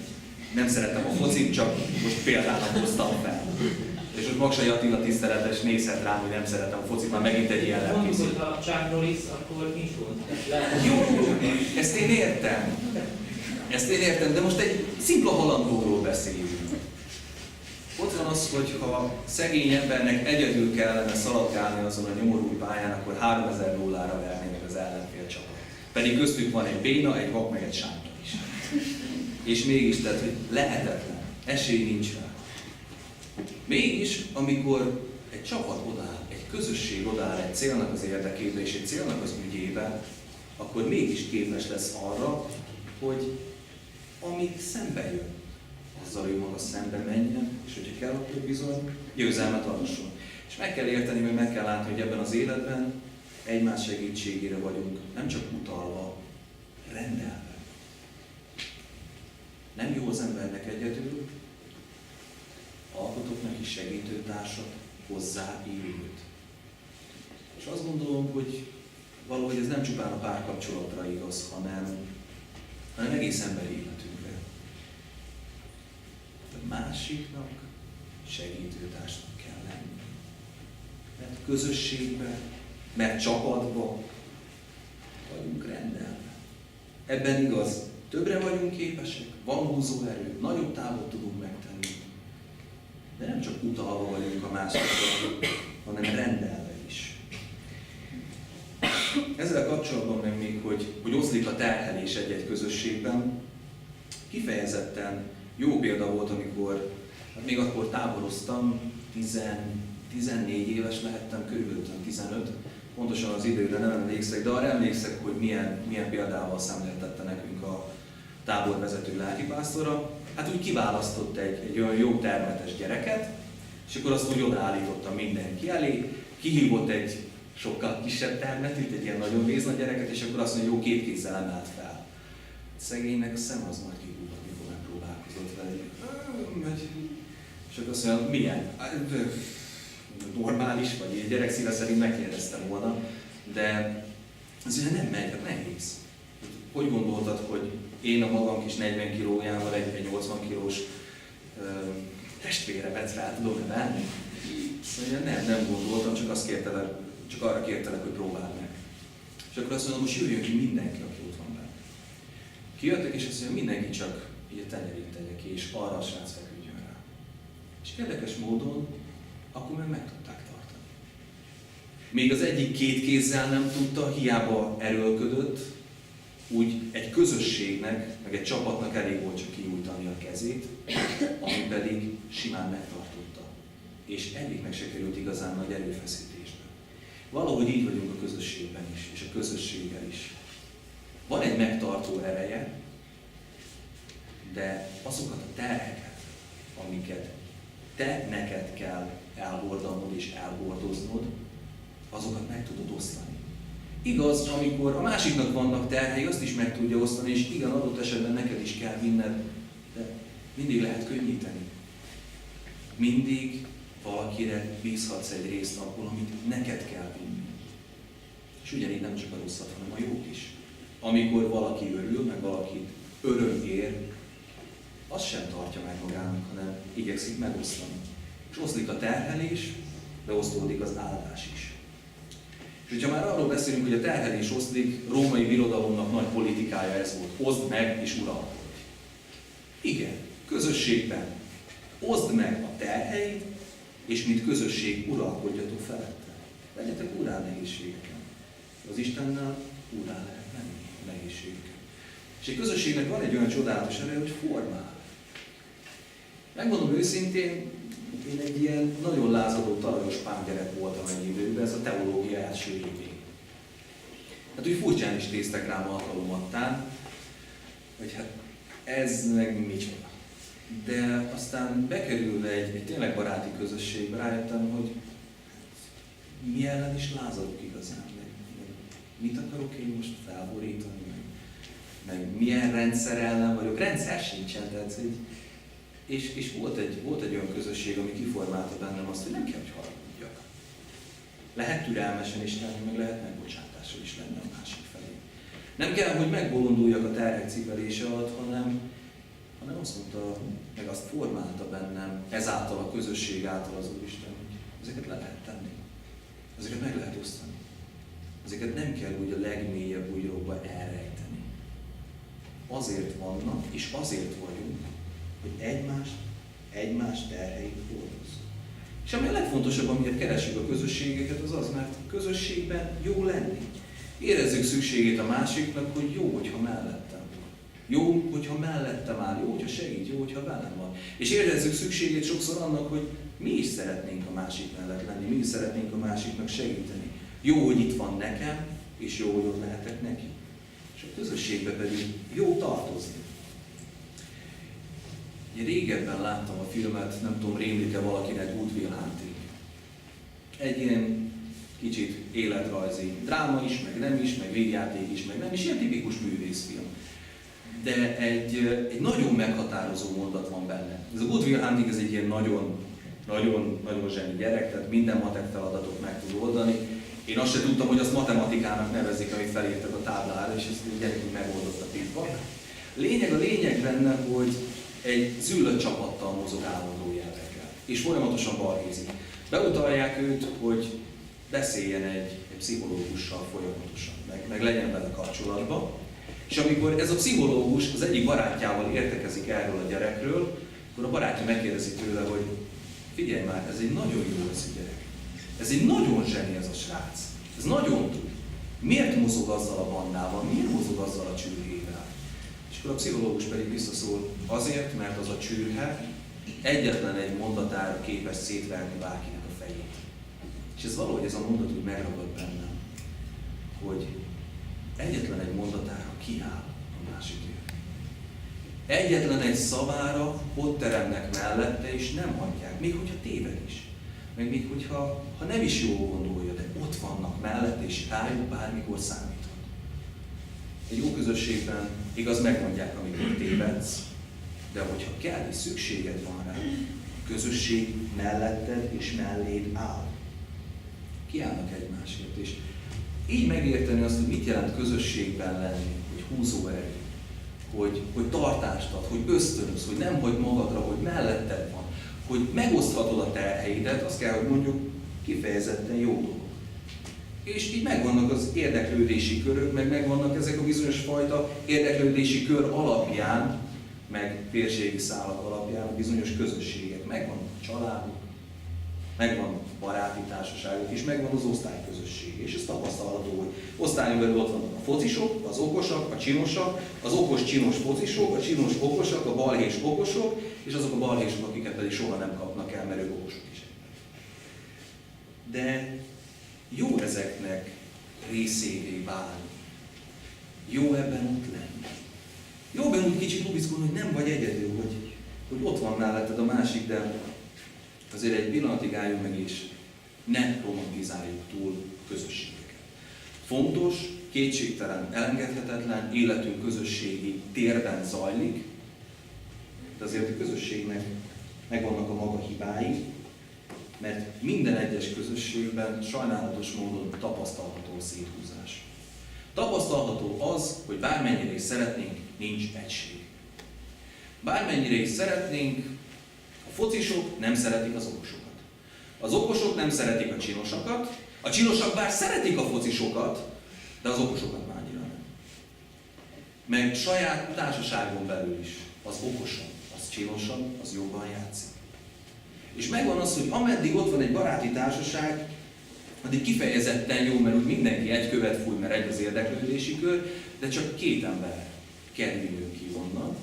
nem szeretem a focit, csak most példának hoztam fel. És most Maksai Attila tiszteletes nézhet rám, hogy nem szeretem a focit, már megint egy ilyen lelkészít. Mondjuk, ha a Chuck Norris, akkor nincs gond. Jó, ezt én értem, de most egy szimpla halandóról beszéljünk. Ott van az, hogy ha szegény embernek egyedül kellene szaladgálni azon a nyomorult pályán, akkor 3000 nullára verné meg az ellenfél csapat. Pedig köztük van egy béna, egy vak, meg egy sánta is. És mégis, tehát, hogy lehetetlen, esély nincs rá. Mégis, amikor egy csapat odáll, egy közösség odáll egy célnak az érdekébe és egy célnak az ügyébe, akkor mégis képes lesz arra, hogy amit szembe jön, azzal ő maga szembe menjen, és hogyha kell, akkor bizony győzelmet arasson. És meg kell érteni, meg kell látni, hogy ebben az életben egymás segítségére vagyunk, nem csak utalva, rendelve. Nem jó az embernek egyedül, alkotok neki segítőtársat, hozzá élőt. És azt gondolom, hogy valahogy ez nem csupán a párkapcsolatra igaz, hanem egész emberi életünkre. A másiknak segítőtársnak kell lenni. mert közösségben, mert csapatban vagyunk rendelve. Ebben igaz, többre vagyunk képesek, van húzóerő, nagyobb távot tudunk megtenni. De nem csak utalva vagyunk a másikra, hanem rendelve is. Ezzel kapcsolatban meg még, hogy oszlik a terhelés egy-egy közösségben, kifejezetten jó példa volt, amikor, hát még akkor táboroztam, 14 éves lehettem, körülbelül 15, pontosan az időre nem emlékszek, de arra emlékszek, hogy milyen példával szemléltette nekünk a táborvezető lelkipásztora. Hát úgy kiválasztott egy olyan jó termetes gyereket, és akkor azt úgy odaállította mindenki elé, kihívott egy sokkal kisebb termetűt, egy ilyen nagyon vézna gyereket, és akkor azt mondja, jó, 2 kézzel emelt fel. Szegénynek a szem az majd kihúzott, mikor megpróbálkozott vele. És akkor azt mondja, milyen? Normális, vagy egy gyerek szíve szerint megkérdeztem volna, de az ugye nem megy, hát nehéz. Hogy gondoltad, hogy én a magam kis 40 kilójával egy 80 kilós testvéremet rá tudom emelni? Szóval nem gondoltam, csak arra kértelek, hogy próbáld meg. És akkor azt mondom, most jöjjön ki mindenki, aki ott van benne. Kijöttek, és azt mondja, mindenki csak így a tenyerét tegye ki, és arra a srác feküdjön rá. És érdekes módon akkor meg tudták tartani. Még az egyik 2 kézzel nem tudta, hiába erőlködött, úgy egy közösségnek, meg egy csapatnak elég volt csak kiújtani a kezét, ami pedig simán megtartotta. És egyik meg se került igazán nagy erőfeszítésbe. Valahogy így vagyunk a közösségben is, és a közösséggel is. Van egy megtartó ereje, de azokat a terheket, amiket neked kell elhordanod és elhordoznod, azokat meg tudod osztani. Igaz, amikor a másiknak vannak terhei, azt is meg tudja osztani, és igen, adott esetben neked is kell vinned, de mindig lehet könnyíteni. Mindig valakire bízhatsz egy részt abból, amit neked kell vinni. És ugyanígy nem csak a rosszat, hanem a jót is. Amikor valaki örül, meg valakit öröm ér, azt sem tartja meg magának, hanem igyekszik megosztani. És oszlik a terhelés, de osztódik az áldás is. És hogyha már arról beszélünk, hogy a terhelés oszlik, római birodalomnak nagy politikája ez volt. Oszd meg és uralkodj. Igen, közösségben oszd meg a terheit, és mint közösség uralkodjatok felette. Legyetek urá nehézségeken. Az Istennel urá lehet menni a nehézségeken. És egy közösségnek van egy olyan csodálatos ereje, hogy formál. Megmondom őszintén, én egy ilyen nagyon lázadó, talajos pángyerek voltam egy időben, ez a teológia első évén. Hát úgy furcsán is néztek rám alkalomattán, hogy hát ez meg micsoda. De aztán bekerülve egy tényleg baráti közösségbe rájöttem, hogy mi ellen is lázadok igazán, meg mit akarok én most felborítani, meg milyen rendszer ellen vagyok. Rendszer sincsen, tehát és volt egy olyan közösség, ami kiformálta bennem azt, hogy nem kell, hogy haragudjak. Lehet türelmesen is lenni, meg lehet megbocsátással is lenni a másik felé. Nem kell, hogy megbolonduljak a terhek cipelése alatt, hanem azt mondta, meg azt formálta bennem, ezáltal a közösség által az Úristen, hogy ezeket le lehet tenni. Ezeket meg lehet osztani. Ezeket nem kell úgy a legmélyebb bújróba elrejteni. Azért vannak, és azért vagyunk, hogy egymás terheit hordozzuk. És ami a legfontosabb, amiért keresjük a közösségeket, az az, mert a közösségben jó lenni. Érezzük szükségét a másiknak, hogy jó, hogyha mellettem van. Jó, hogyha mellettem áll, jó, hogyha segít, jó, hogyha velem van. És érezzük szükségét sokszor annak, hogy mi is szeretnénk a másik mellett lenni, mi is szeretnénk a másiknak segíteni. Jó, hogy itt van nekem, és jó, hogy ott lehetek neki. És a közösségbe pedig jó tartozni. Én régebben láttam a filmet, nem tudom, rémlik-e valakinek, Good Will Hunting. Egy ilyen kicsit életrajzi dráma is, meg nem is, meg végjáték is, meg nem is, ilyen tipikus művészfilm. De egy nagyon meghatározó mondat van benne. Ez a Good Will Hunting, ez egy ilyen nagyon zseni gyerek, tehát minden matek feladatot meg tud oldani. Én azt sem tudtam, hogy azt matematikának nevezik, amit felírtak a táblára, és ezt a gyerek megoldotta titba. A lényeg benne, hogy egy züllött csapattal mozog állandó jelleggel, és folyamatosan balhézik. Beutalják őt, hogy beszéljen egy pszichológussal folyamatosan, meg legyen vele kapcsolatban. És amikor ez a pszichológus az egyik barátjával értekezik erről a gyerekről, akkor a barátja megkérdezi tőle, hogy figyelj már, ez egy nagyon jó ez a gyerek. Ez egy nagyon zseni ez a srác. Ez nagyon tud. Miért mozog azzal a bandával? Miért mozog azzal a csürhével? És akkor a pszichológus pedig visszaszól, azért, mert az a csürhe egyetlen egy mondatára képes szétverni bárkinek a fejét. És ez valahogy ez a mondat úgy megragad bennem, hogy egyetlen egy mondatára kiáll a másikért. Egyetlen egy szavára ott teremnek mellette, és nem hagyják, még hogyha téved is. Meg még hogyha nem is jól gondolja, de ott vannak mellette, és rájuk bármikor számíthat. Egy jó közösségben igaz megmondják, amikor tévedsz, de hogyha kell és szükséged van rá, a közösség melletted és melléd áll. Kiállnak egymásért, és így megérteni azt, hogy mit jelent közösségben lenni, hogy húzóerő, hogy tartást ad, hogy ösztönöz, hogy nem hagy magadra, hogy melletted van, hogy megoszthatod a terheidet, azt kell, hogy mondjuk kifejezetten jó dolog. És így megvannak az érdeklődési körök, meg megvannak ezek a bizonyos fajta érdeklődési kör alapján, meg térségi szálak alapján a bizonyos közösségek. Megvannak a családok, megvannak a baráti társaságok, és megvan az osztályközösség. És ez tapasztalható, hogy osztályon belül ott vannak a focisok, az okosak, a csinosak, az okos csinos focisok, a csinos okosak, a balhés okosok, és azok a balhésok, akiket pedig soha nem kapnak el, mert ők okosok is. De jó ezeknek részévé válni. Jó ebben ott lenni. Jó ebben úgy kicsit lubickolni, hogy nem vagy egyedül, hogy ott van melletted a másik, de azért egy pillanatig álljunk meg, és ne romantizáljuk túl a közösségeket. Fontos, kétségtelen, elengedhetetlen, életünk közösségi térben zajlik, de azért a közösségnek megvannak a maga hibái, mert minden egyes közösségben sajnálatos módon tapasztalható a széthúzás. Tapasztalható az, hogy bármennyire is szeretnénk, nincs egység. Bármennyire is szeretnénk, a focisok nem szeretik az okosokat. Az okosok nem szeretik a csinosakat, a csinosak bár szeretik a focisokat, de az okosokat már annyira nem. Meg saját társaságon belül is az okosabb, az csinosabb, az jobban játszik. És megvan az, hogy ameddig ott van egy baráti társaság, addig kifejezetten jó, mert úgy mindenki egy követ fúj, mert egy az érdeklődési kör, de csak két ember kerüljön ki onnan,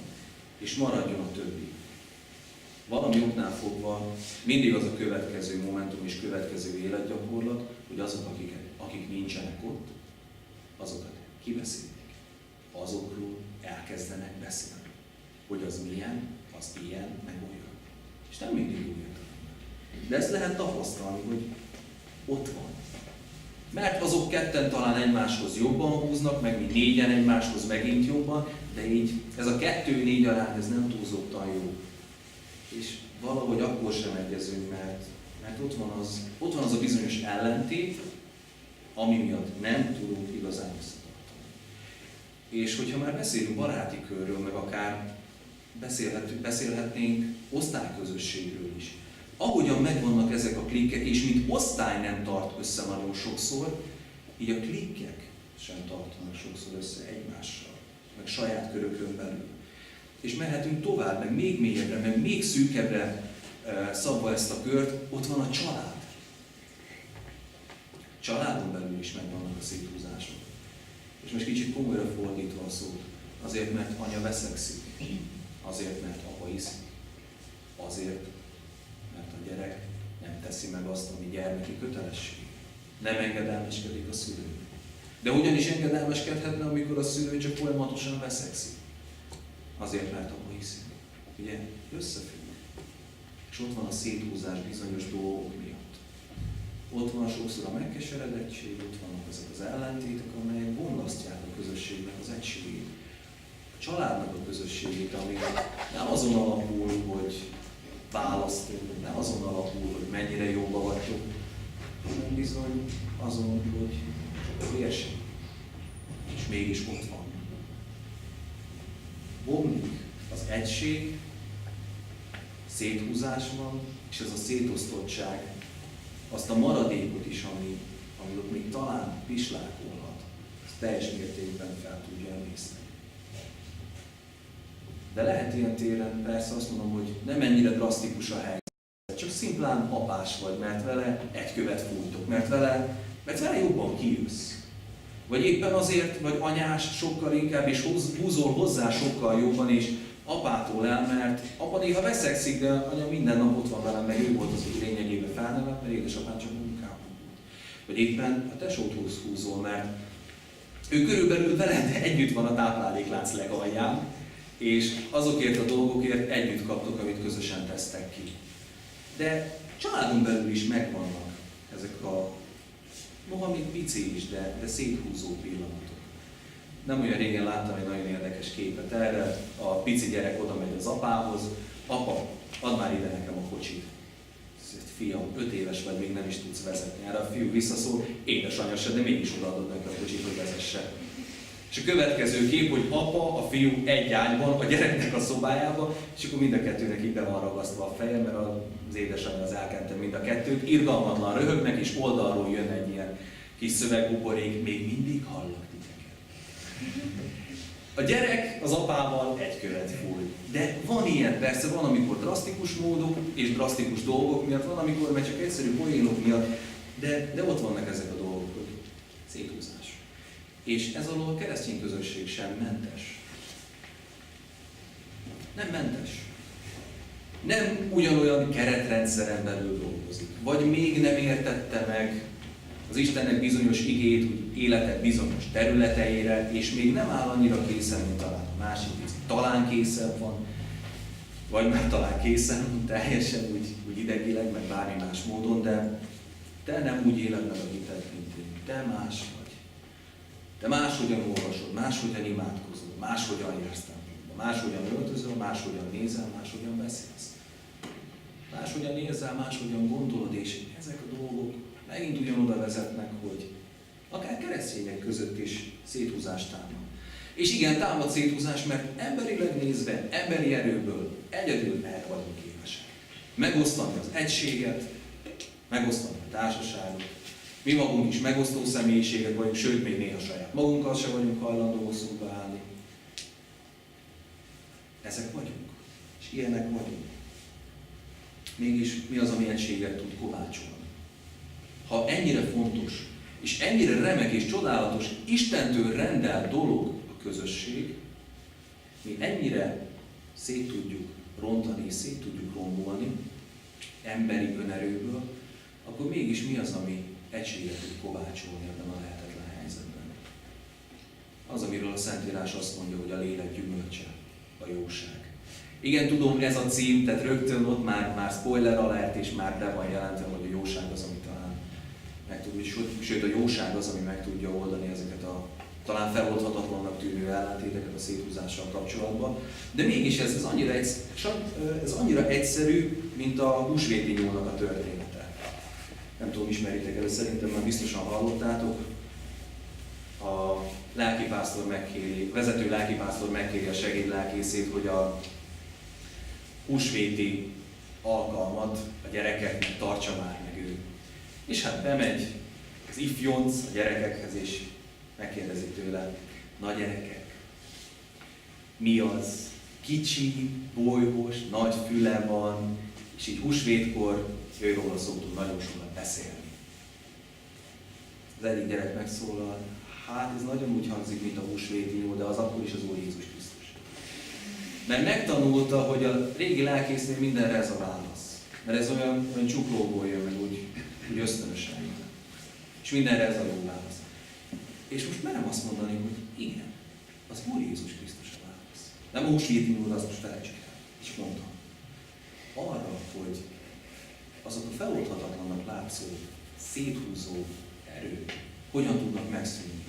és maradjon a többi. Valami oknál fogva mindig az a következő momentum és következő életgyakorlat, hogy azok, akik nincsenek ott, azokat kibeszélik. Azokról elkezdenek beszélni. Hogy az milyen, az ilyen, meg olyan. És nem mindig úgy értelem. De ezt lehet tapasztalni, hogy ott van. Mert azok ketten talán egymáshoz jobban húznak, meg mi négyen egymáshoz megint jobban, de így ez a 2-4 arány, ez nem túlzottan jó. És valahogy akkor sem egyezünk, mert ott van az a bizonyos ellentét, ami miatt nem tudunk igazán összetartani. És hogyha már beszélünk baráti körről, meg akár beszélhetnénk osztályközösségről is. Ahogyan megvannak ezek a klikkek, és mint osztály nem tart össze nagyon sokszor, így a klikkek sem tartanak sokszor össze egymással, meg saját körökön belül. És mehetünk tovább, meg még mélyebbre, meg még szűkebbre szabva ezt a kört, ott van a család. Családon belül is megvannak a széthúzások. És most kicsit komolyra fordítva a szót, azért, mert anya veszekszik, azért, mert apa iszik, azért, mert a gyerek nem teszi meg azt, ami gyermeki kötelesség. Nem engedelmeskedik a szülő. De ugyanis engedelmeskedhetne, amikor a szülő csak folyamatosan veszekszik. Azért, mert apa iszik. Ugye, összefügg. És ott van a széthúzás bizonyos dolgok miatt. Ott van sokszor a megkeseredettség, ott vannak ezek az ellentétek, amelyek bomlasztják a közösségnek az egységét. A családnak a közösségét, ami nem azon alapul, hogy választunk, nem azon alapul, hogy mennyire jóba vagytok, hanem bizony azon, hogy csak a vérség. És mégis ott van. Bomlik az egység, széthúzás van, és ez a szétosztottság azt a maradékot is, ami is lákolhat. Ezt teljes mértékben fel tudja emészteni. De lehet ilyen téren, persze azt mondom, hogy nem ennyire drasztikus a helyzet. Csak szimplán apás vagy, mert vele egy követ fújtok, mert vele jobban kijössz. Vagy éppen azért, vagy anyás sokkal inkább, és húzol hozzá sokkal jobban, és apától el, mert apa néha veszekszik, de anya minden nap ott van velem, mert ő volt az, hogy lényegében felnevelt, mert édesapám csak munkában volt. Vagy éppen a tesódhoz húzol, mert ő körülbelül veled együtt van a tápláléklánc legalján, és azokért a dolgokért együtt kaptok, amit közösen tesztek ki. De családon belül is megvannak ezek a, noha még pici is, de széthúzó pillanatok. Nem olyan régen láttam egy nagyon érdekes képet erre, a pici gyerek oda megy az apához, apa, add már ide nekem a kocsit. Fiam, 5 éves vagy, még nem is tudsz vezetni. Erre a fiú visszaszól, édesanyja se, de mégis odaadod neki a kocsit, hogy vezesse. És a következő kép, hogy apa, a fiú egy ágyban, a gyereknek a szobájába, és akkor mind a kettőnek így be van ragasztva a feje, mert az édesanyja az elkente mind a kettőt, irgalmatlan röhögnek, és oldalról jön egy ilyen kis szövegbuborék, még mindig hallak titeket. A gyerek az apával egy követ fúj. De van ilyen, persze van, amikor drasztikus módok és drasztikus dolgok miatt, van, amikor meg csak egyszerű poénok miatt, de ott vannak ezek a dolgok, hogy széthúzás. És ez alól a keresztény közösség sem mentes. Nem mentes. Nem ugyanolyan keretrendszeren belül dolgozik. Vagy még nem értette meg az Istennek bizonyos igét, hogy élete bizonyos területeire, és még nem áll annyira készen, mint talán a másik. Talán készen van, vagy már talán készen van, teljesen úgy idegileg, meg bármi más módon, de te nem úgy éled meg a hitet, mint én. Te más vagy. Te máshogyan olvasod, máshogyan imádkozol, máshogyan jársz templomba, máshogyan öltözöl, máshogyan nézel, máshogyan beszélsz. Máshogyan érzel, máshogyan gondolod, és ezek a dolgok megint ugyanoda vezetnek, hogy akár keresztények között is széthúzás támad. És igen, támad széthúzás, mert emberileg nézve, emberi erőből egyedül erre vagyunk képesek. Megosztani az egységet, megosztani a társaságot. Mi magunk is megosztó személyiségek vagyunk, sőt, még néha saját magunkkal se vagyunk hajlandó szóba állni. Ezek vagyunk, és ilyenek vagyunk. Mégis mi az, ami egységet tud kovácsolni? Ha ennyire fontos, és ennyire remek és csodálatos, Istentől rendelt dolog a közösség, mi ennyire szét tudjuk rontani és szét tudjuk rombolni emberi önerőből, akkor mégis mi az, ami egységet tud kovácsolni ebben a lehetetlen helyzetben? Az, amiről a Szentírás azt mondja, hogy a lélek gyümölcse, a jóság. Igen, tudom, ez a cím, tehát rögtön ott már spoiler alert, és már be van jelentve, hogy a jóság az, ami talán meg tudja, sőt a jóság az, ami meg tudja oldani ezeket a talán feloldhatatlannak tűnő ellentéteket a széthúzással kapcsolatban. De mégis ez annyira egyszerű, mint a húsvéti nyúlnak a története. Nem tudom, ismeritek el, szerintem már biztosan hallottátok. A vezető lelkipásztor megkéri a segédlelkészét, hogy a húsvéti alkalmat a gyerekeknek tartsa már meg ő. És hát bemegy az ifjonc a gyerekekhez, és megkérdezi tőle, na gyerekek, mi az? Kicsi, bolygós, nagy füle van, és így húsvétkor őróla szoktunk nagyon sokat beszélni. Az egyik gyerek megszólal, hát ez nagyon úgy hangzik, mint a húsvéti nyúl, de az akkor is az Úr Jézus Krisztus. Mert megtanulta, hogy a régi lelkésznél mindenre ez a válasz. Mert ez olyan csuklóból jön, meg úgy ösztönösen jön. És mindenre ez a jó válasz. És most merem azt mondani, hogy igen, az Úr Jézus Krisztus a válasz. Nem a húsvéti nyúl, azt most felejtsük el. És mondtam. Arra, hogy azok a feloldhatatlannak látszó, széthúzó erők hogyan tudnak megszűnni.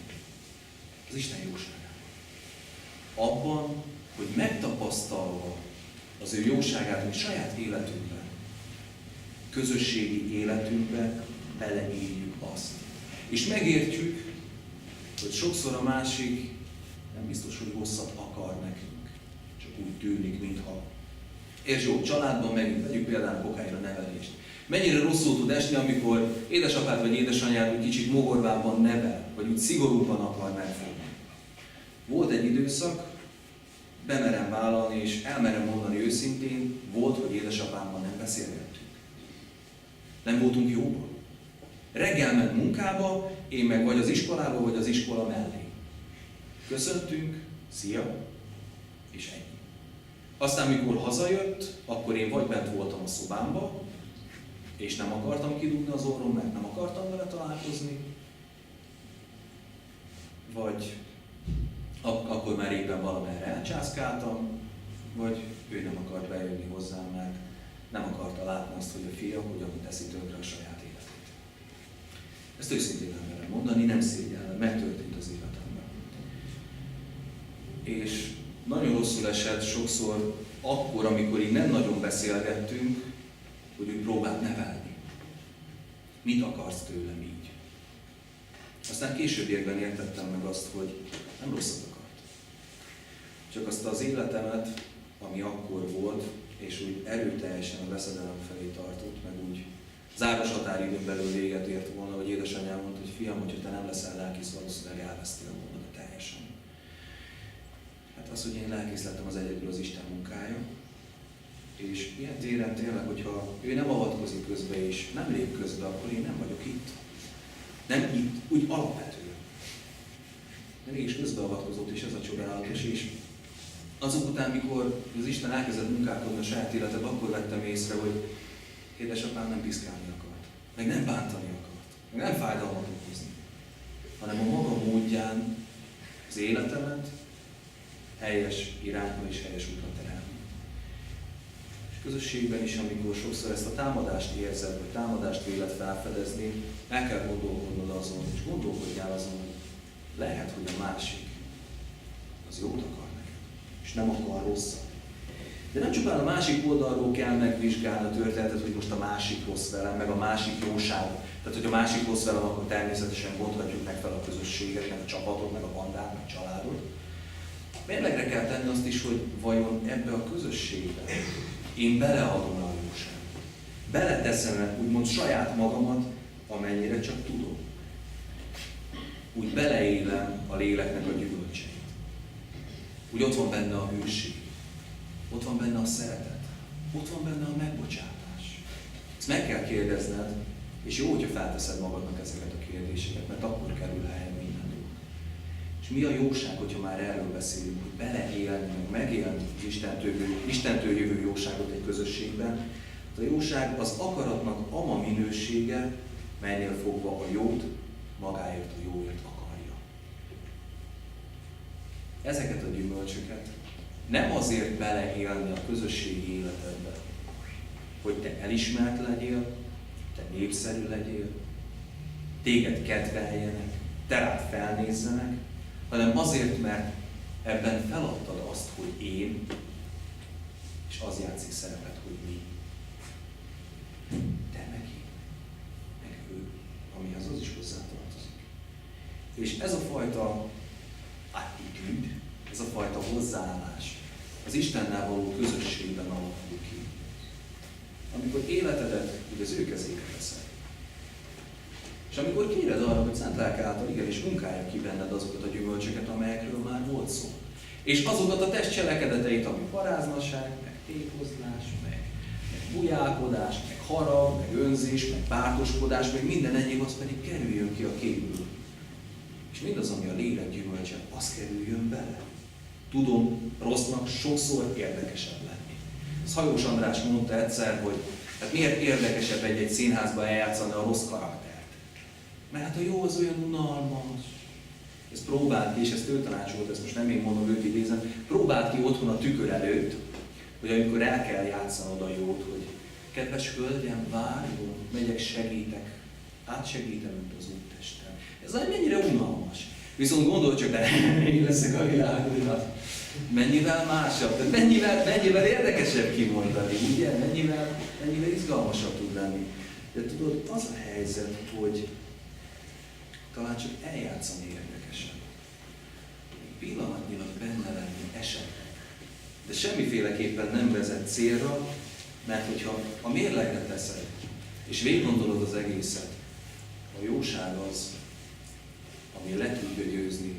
Az Isten jóságában. Abban, hogy megtapasztalva az ő jóságát, mint saját életünkben, közösségi életünkben beleírjuk azt. És megértjük, hogy sokszor a másik nem biztos, hogy rosszat akar nekünk. Csak úgy tűnik, mintha. És jó, családban megint vegyük például kokáira nevelést. Mennyire rosszul tud esni, amikor édesapád vagy édesanyád úgy kicsit mogorvábban nevel, vagy úgy szigorúbban akar megfogni. Volt egy időszak, bemerem vállalni és elmerem mondani őszintén, volt, hogy édesapámmal nem beszélgettünk. Nem voltunk jóban. Reggel ment munkába, én meg vagy az iskolába, vagy az iskola mellé. Köszöntünk, szia, és ennyi. Aztán, mikor hazajött, akkor én vagy bent voltam a szobámba, és nem akartam kidugni az orrom, mert nem akartam vele találkozni, vagy akkor már éppen valamerre elcsászkáltam, vagy ő nem akart bejönni hozzám, mert nem akarta látni azt, hogy a fia hogyan teszi tönkre a saját életét. Ezt őszintén nem merem mondani, nem szégyellem, megtörtént az életemben. És nagyon rosszul esett sokszor akkor, amikor így nem nagyon beszélgettünk, hogy úgy próbált nevelni. Mit akarsz tőlem így? Aztán későbbiekben értettem meg azt, hogy nem rosszat akart. Csak azt az életemet, ami akkor volt, és úgy erőteljesen a veszedelem felé tartott, meg úgy záros határidőn belül véget ért volna, hogy édesanyám mondta, hogy fiam, hogyha te nem leszel lelkész, valószínűleg elvesztél volna, de teljesen. Hát az, hogy én lelkész lettem, az egyedül az Isten munkája. És ilyen téren tényleg, hogyha ő nem avatkozik közbe és nem lép közbe, akkor én nem vagyok itt. Nem itt, úgy alapvetően. De mégis közbeavatkozott, és ez a csodálatos. És azok után, mikor az Isten elkezdett munkálkodni a saját életemben, akkor vettem észre, hogy édesapám nem piszkálni akart, meg nem bántani akart, meg nem fájdalmat okozni, hanem a maga módján az életemet helyes irányba és helyes útra terelni. És közösségben is, amikor sokszor ezt a támadást érzed, vagy támadást véled felfedezni, el kell gondolkodnod azon, és gondolkodjál azon, hogy lehet, hogy a másik az jót akar neked, és nem akar rosszat. De nem csupán a másik oldalról kell megvizsgálni a történetet, hogy most a másik rossz velem, meg a másik jóság. Tehát, hogy a másik rossz velem, akkor természetesen bonthatjuk meg fel a közösséget, meg a csapatot, meg a bandát, meg a családot. Mérlegre kell tenni azt is, hogy vajon ebbe a közösségbe én beleadom a jóságot. Beleteszem úgymond saját magamat, amennyire csak tudom. Úgy beleélem a léleknek a gyümölcseit. Úgy ott van benne a hűség. Ott van benne a szeretet. Ott van benne a megbocsátás. Ezt meg kell kérdezned, és jó, hogyha felteszed magadnak ezeket a kérdéseket, mert akkor kerül helyre minden dolog. És mi a jóság, hogyha már erről beszélünk, hogy beleélni, meg megélni az Istentől jövő jóságot egy közösségben. A jóság az akaratnak ama minősége, melynél fogva a jót magáért, a jóért akarja. Ezeket a gyümölcsöket nem azért beleélni a közösségi életedbe, hogy te elismert legyél, te népszerű legyél, téged kedveljenek, te rád felnézzenek, hanem azért, mert ebben feladtad azt, hogy én, és az játszik szerepet, hogy mi. Te meg én, meg ő, amihez az is hozzátartozik. És ez a fajta attitűd, ez a fajta hozzáállás az Istennel való közösségben alakul ki. Amikor életedet úgy az ő kezébe veszed. És amikor kéred arra, hogy Szent Lelke által igenis munkálja ki benned azokat a gyümölcsöket, amelyekről már volt szó. És azokat a test cselekedeteit, ami paráznaság, meg tékozlás, meg bujálkodás, meg harag, meg önzés, meg bártoskodás, meg minden egyéb, az pedig kerüljön ki a képből. És mindaz, ami a lélek gyümölcse, az kerüljön bele. Tudom, rossznak sokszor érdekesebb lenni. Ez Hajós András mondta egyszer, hogy hát miért érdekesebb egy színházba eljátszani a rossz karaktert? Mert hát a jó az olyan unalmas. Ezt próbált ki, és ezt ő tanácsolt, ezt most nem én mondom, őt idézem, próbált ki otthon a tükör előtt, hogy amikor el kell játszanod a jót, hogy kedves hölgyem, várjon, megyek, segítek, átsegítem őt az úttesten. Ez mennyire unalmas. Viszont gondolj csak, de én leszek a világon, mennyivel másabb, tehát mennyivel érdekesebb kimondani, ugye? Mennyivel izgalmasabb tud lenni. De tudod, az a helyzet, hogy talán csak eljátszani érdekesebb. Pillanatnyilag benne lenni esetleg. De semmiféleképpen nem vezet célra, mert hogyha a mérlegre teszed, és végiggondolod az egészet, a jóság az, ami le tudja győzni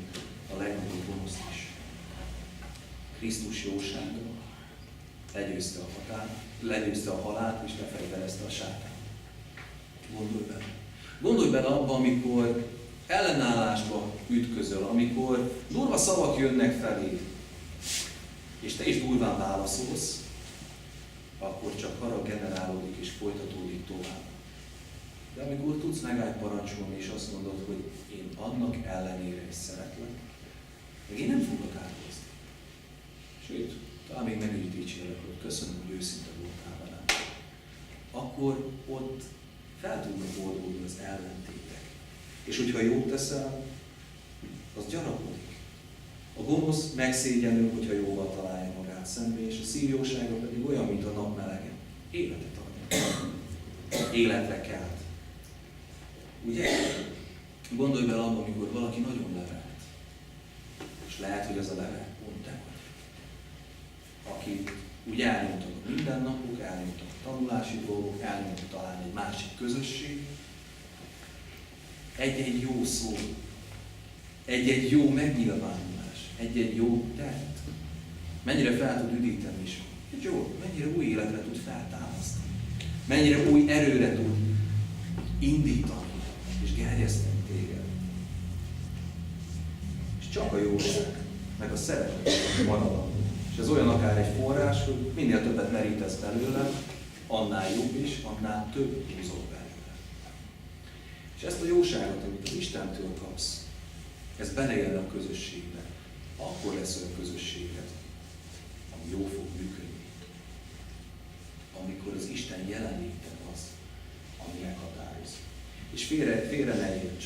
a legnagyobb gonoszt is. Krisztus jósága legyőzte a halált, és lefegyverezte a sátánt. Gondolj bele. Gondolj bele abba, amikor ellenállásba ütközöl, amikor durva szavak jönnek felé, és te is durván válaszolsz, akkor csak harag generálódik és folytatódik tovább. De amikor tudsz megállt parancsolni, és azt mondod, hogy én annak ellenére is szeretlek, meg én nem foglak áthozni. Sőt, talán még meg is dicsérlek, hogy köszönöm, hogy őszinte voltál velem. Akkor ott fel tudnak oldódni az ellentétek. És hogyha jót teszel, az gyarapodik. A gonosz megszégyenül, hogyha jóval találja magát szembe, és a szívjósága pedig olyan, mint a nap melege. Életet ad. Életre kelt. Ugye? Gondolj bele abba, amikor valaki nagyon levelt. És lehet, hogy az a level pont te vagy. Akit úgy elnyomtak a mindennapok, elnyomtak a tanulási dolgok, elnyomtak talán egy másik közösség. Egy-egy jó szó, egy-egy jó megnyilvánulás, egy-egy jó tett. Mennyire fel tud üdíteni is. Jó, mennyire új életre tud feltámasztani. Mennyire új erőre tud indítani és gerjeszteni téged. És csak a jóság, meg a szeretet marad. És ez olyan akár egy forrás, hogy minél többet merítesz belőle, annál jobb is, annál több húzol belőle. És ezt a jóságot, amit az Istentől kapsz, ez beleél a közösségbe. Akkor lesz olyan közösséged, ami jó fog működni. Amikor az Isten jelenléte az, ami meghatároz. És félre ne érts.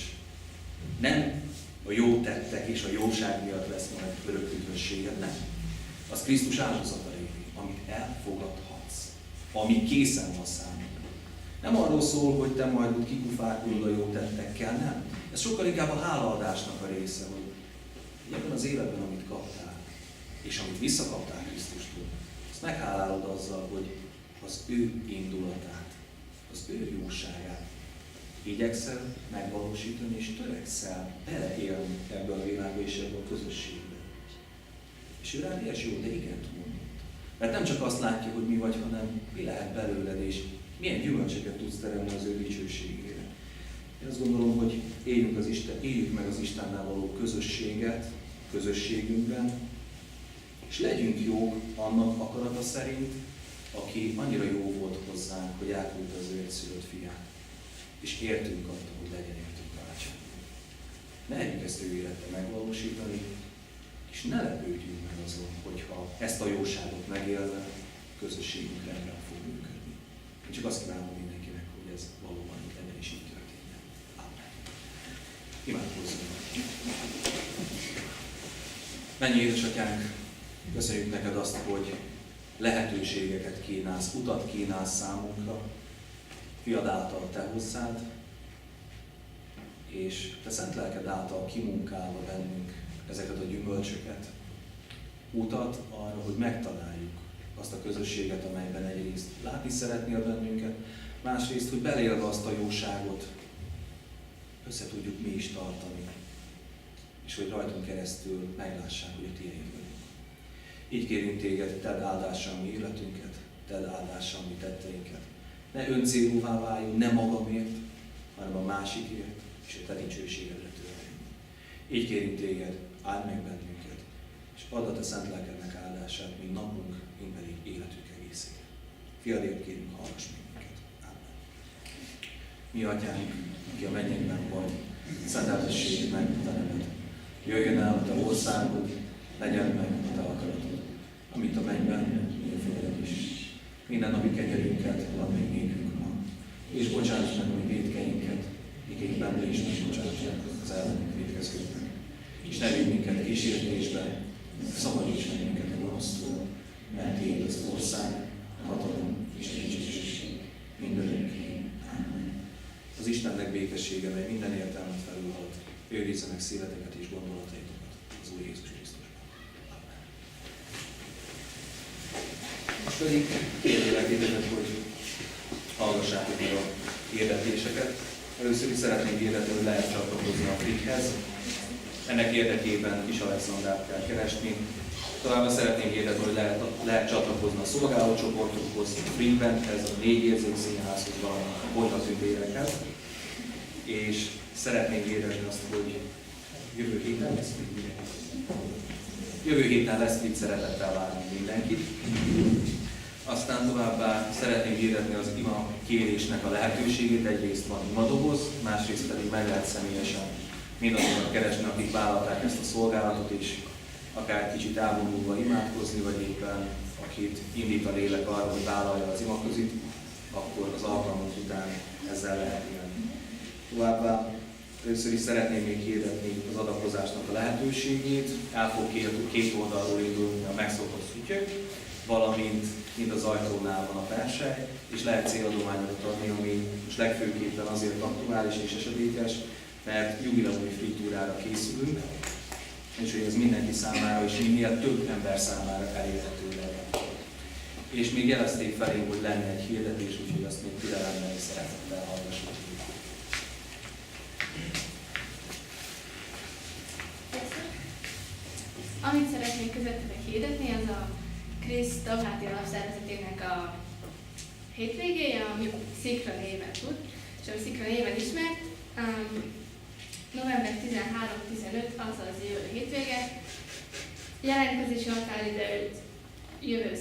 Nem a jó tettek és a jóság miatt lesz majd örök üdvösséged, nem. Az Krisztus áldozata révén, amit elfogadhatsz, ami készen van számodra. Nem arról szól, hogy te majd úgy kikufálkodod a jó tettekkel, nem. Ez sokkal inkább a hálaadásnak a része, hogy ebben az életben, amit kaptál, és amit visszakaptál Krisztustól, azt meghálálod azzal, hogy az ő indulatát, az ő jóságát igyekszel megvalósítani, és törekszel beleélni ebbe a világba és ebbe a közösségbe. És ő rád ilyes jó, de igent mondott. Mert nem csak azt látja, hogy mi vagy, hanem mi lehet belőled, és milyen gyümölcseket tudsz teremni az ő dicsőségére. Én azt gondolom, hogy éljük meg az Istennel való közösséget, közösségünkben, és legyünk jók annak akarata szerint, aki annyira jó volt hozzánk, hogy átküldte az ő egyszülött fiát. És értünk attól, hogy legyen értünk bácsán. Merjük ezt ő élete megvalósítani, és ne lepődjünk meg azon, hogyha ezt a jóságot megélve közösségünk rendben fog működni. Én csak azt kívánom mindenkinek, hogy ez valóban itt legyen és így történjen. Amen. Imádkozzunk. Mennyi édesatyánk, köszönjük neked azt, hogy lehetőségeket kínálsz, utat kínálsz számunkra, fiad által te hozzád, és te szent lelked által kimunkálva bennünk ezeket a gyümölcsöket, utat arra, hogy megtaláljuk azt a közösséget, amelyben egyrészt látni szeretnél bennünket, másrészt, hogy belélve azt a jóságot össze tudjuk mi is tartani, és hogy rajtunk keresztül meglássák, hogy a tiéd vagyunk. Így kérünk téged, tedd áldással mi életünket, tedd áldással mi tetteinket. Ne öncélúvá váljunk, ne magamért, hanem a másikért, és a te dicsőségedre történjünk. Így kérünk téged, áld meg bennünket, és add a te szent lelkednek áldását, mind napunk, mind pedig életünk egészére. Fiadért kérünk, hallgass meg minket. Amen. Mi atyánk, aki a mennyekben vagy, szenteltessék meg a te neved. Jöjjön el a te országod, legyen meg a te akaratod, amit a mennyben, mint a földön is. Minden napi kenyerünket add meg nékünk ma, és bocsáss meg a mi vétkeinket, miképpen mi is megbocsássák az ellenünk vétkezőknek. És ne vigy minket kísértésbe, szabadíts meg minket a gonosztól, mert tiéd az ország, a hatalom és a dicsőség mindörökké. Amen. Az Istennek békessége, mely minden értelmet felülhalad, őrizze meg szíveteket és gondolataitokat az Úr Jézus Krisztusban. Amen. Most pedig kérlek titeket, hogy hallgassátok meg a hirdetéseket. Először is szeretnénk hirdetni, hogy lehet csatlakozni a Frighez. Ennek érdekében Kis Alexandrát kell keresni. Továbbá szeretnénk hirdetni, hogy lehet csatlakozni a szolgálócsoportokhoz, a Frigbandhez, a 4 érzékszínházhoz, valamint a Bolyhatűvérekhez. És szeretnénk hirdetni azt, hogy jövő héten lesz Frig. Jövő héten lesz Frig, szeretettel várni mindenkit. Aztán továbbá szeretnénk hirdetni az ima kérésnek a lehetőségét. Egyrészt van imadoboz, másrészt pedig meg lehet személyesen mindazokat keresni, akik vállalták ezt a szolgálatot, és akár kicsit elvonulva imádkozni, vagy éppen akit indít a lélek arra, hogy vállalja az imaközit, akkor az alkalmunk után ezzel lehet élni. Továbbá először is szeretném még hirdetni az adakozásnak a lehetőségét. El fog két oldalról indulni a megszokott fütyök, valamint mind az ajtónál van a persely, és lehet céladományokat adni, ami most legfőképpen azért aktuális és esedékes, mert jubileumi fritúrára készülünk, és hogy ez mindenki számára, és minél több ember számára elérhető legyen. És még jelezték felénk, hogy lenne egy hirdetés, úgyhogy azt még türelemmel és szeretettel hallgassuk. Amit szeretnék közöttetek hirdetni, az a Krisz Tavháti Alapszervezetének a hétvégéje, ami Szikra néven fut, és ami Szikra néven ismert. November 13-15, azaz jövő hétvége. Jelentkezési határidőt jövő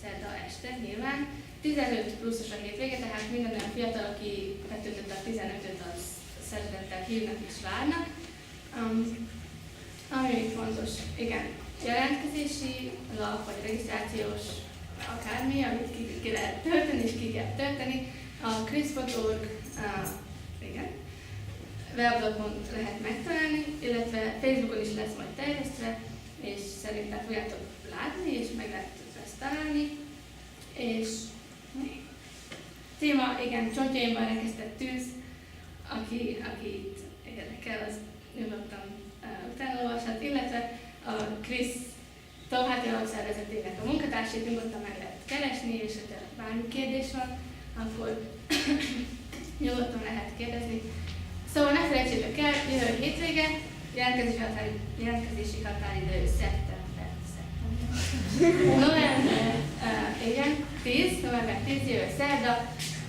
szerda este nyilván. 15 pluszos a hétvége, tehát minden olyan fiatal, aki betöltött a 15-öt, az szeretettel hívnak és várnak. Ami még fontos, igen, jelentkezési lap vagy regisztrációs akármi, amit ki lehet tölteni és ki kell tölteni. A krisz.org, igen, weblapon lehet megtalálni, illetve Facebookon is lesz majd terjesztve, és szerintem fogjátok látni, és meg lehet ezt találni. És téma, igen, csontjaimban rekesztett tűz, akit érdekel, az nyugodtan utána olvashat, illetve a Krisz Tavháti Alapszervezetének a munkatársait nyugodtan meg lehet keresni, és ha bármi kérdés van, akkor nyugodtan lehet kérdezni. Szóval ne felejtsétek el, jövő hétvége, jelentkezési határidő szeptember. November 10, jövő szerda.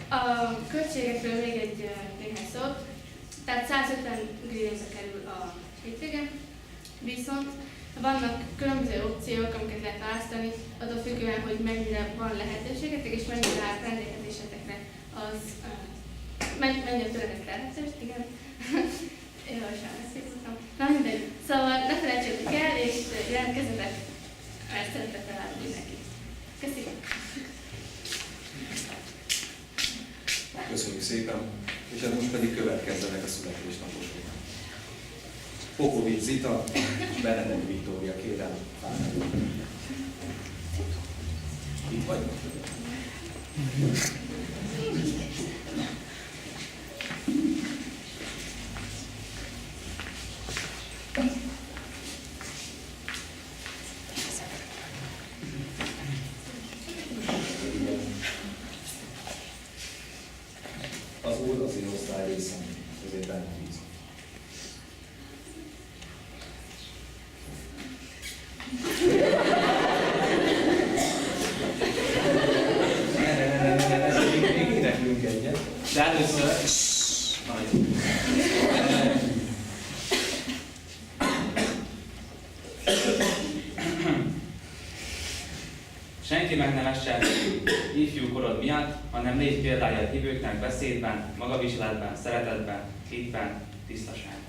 A költségekről még néhány szót. Tehát 150 grillingbe kerül a hétvége, viszont vannak különböző opciók, amiket lehet választani, attól függően, hogy mennyire van lehetőségetek, és mennyire áll rendelkezésetekre az, mennyire töretek lehetőséget, igen. Én sem beszéltem. Na mindegy. Szóval ne felejtsétek el, és jelentkezzetek, mert szeretettel várunk mindenkit. Köszönjük! Köszönjük szépen! És hát most pedig következzenek a születésnaposok. Popovics Zita, Benedek Viktória, kérem, fáradjon. Itt vagy? Az Úr az én osztály részem, ezért benne bízom. Még éneklünk egyet, de először... Senki meg nem essen ifjú korod miatt, hanem légy példája hívőknek beszédben, magaviseletben, szeretetben, hitben, tisztaságban.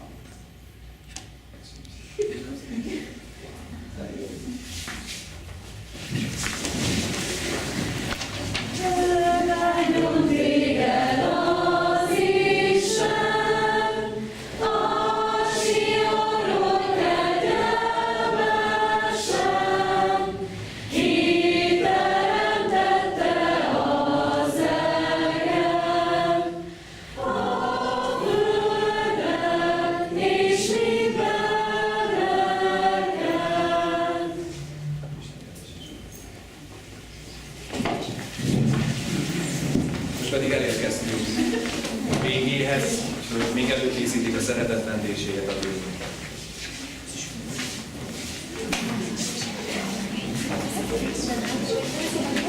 lehetetlen térséget adunk. Köszönöm.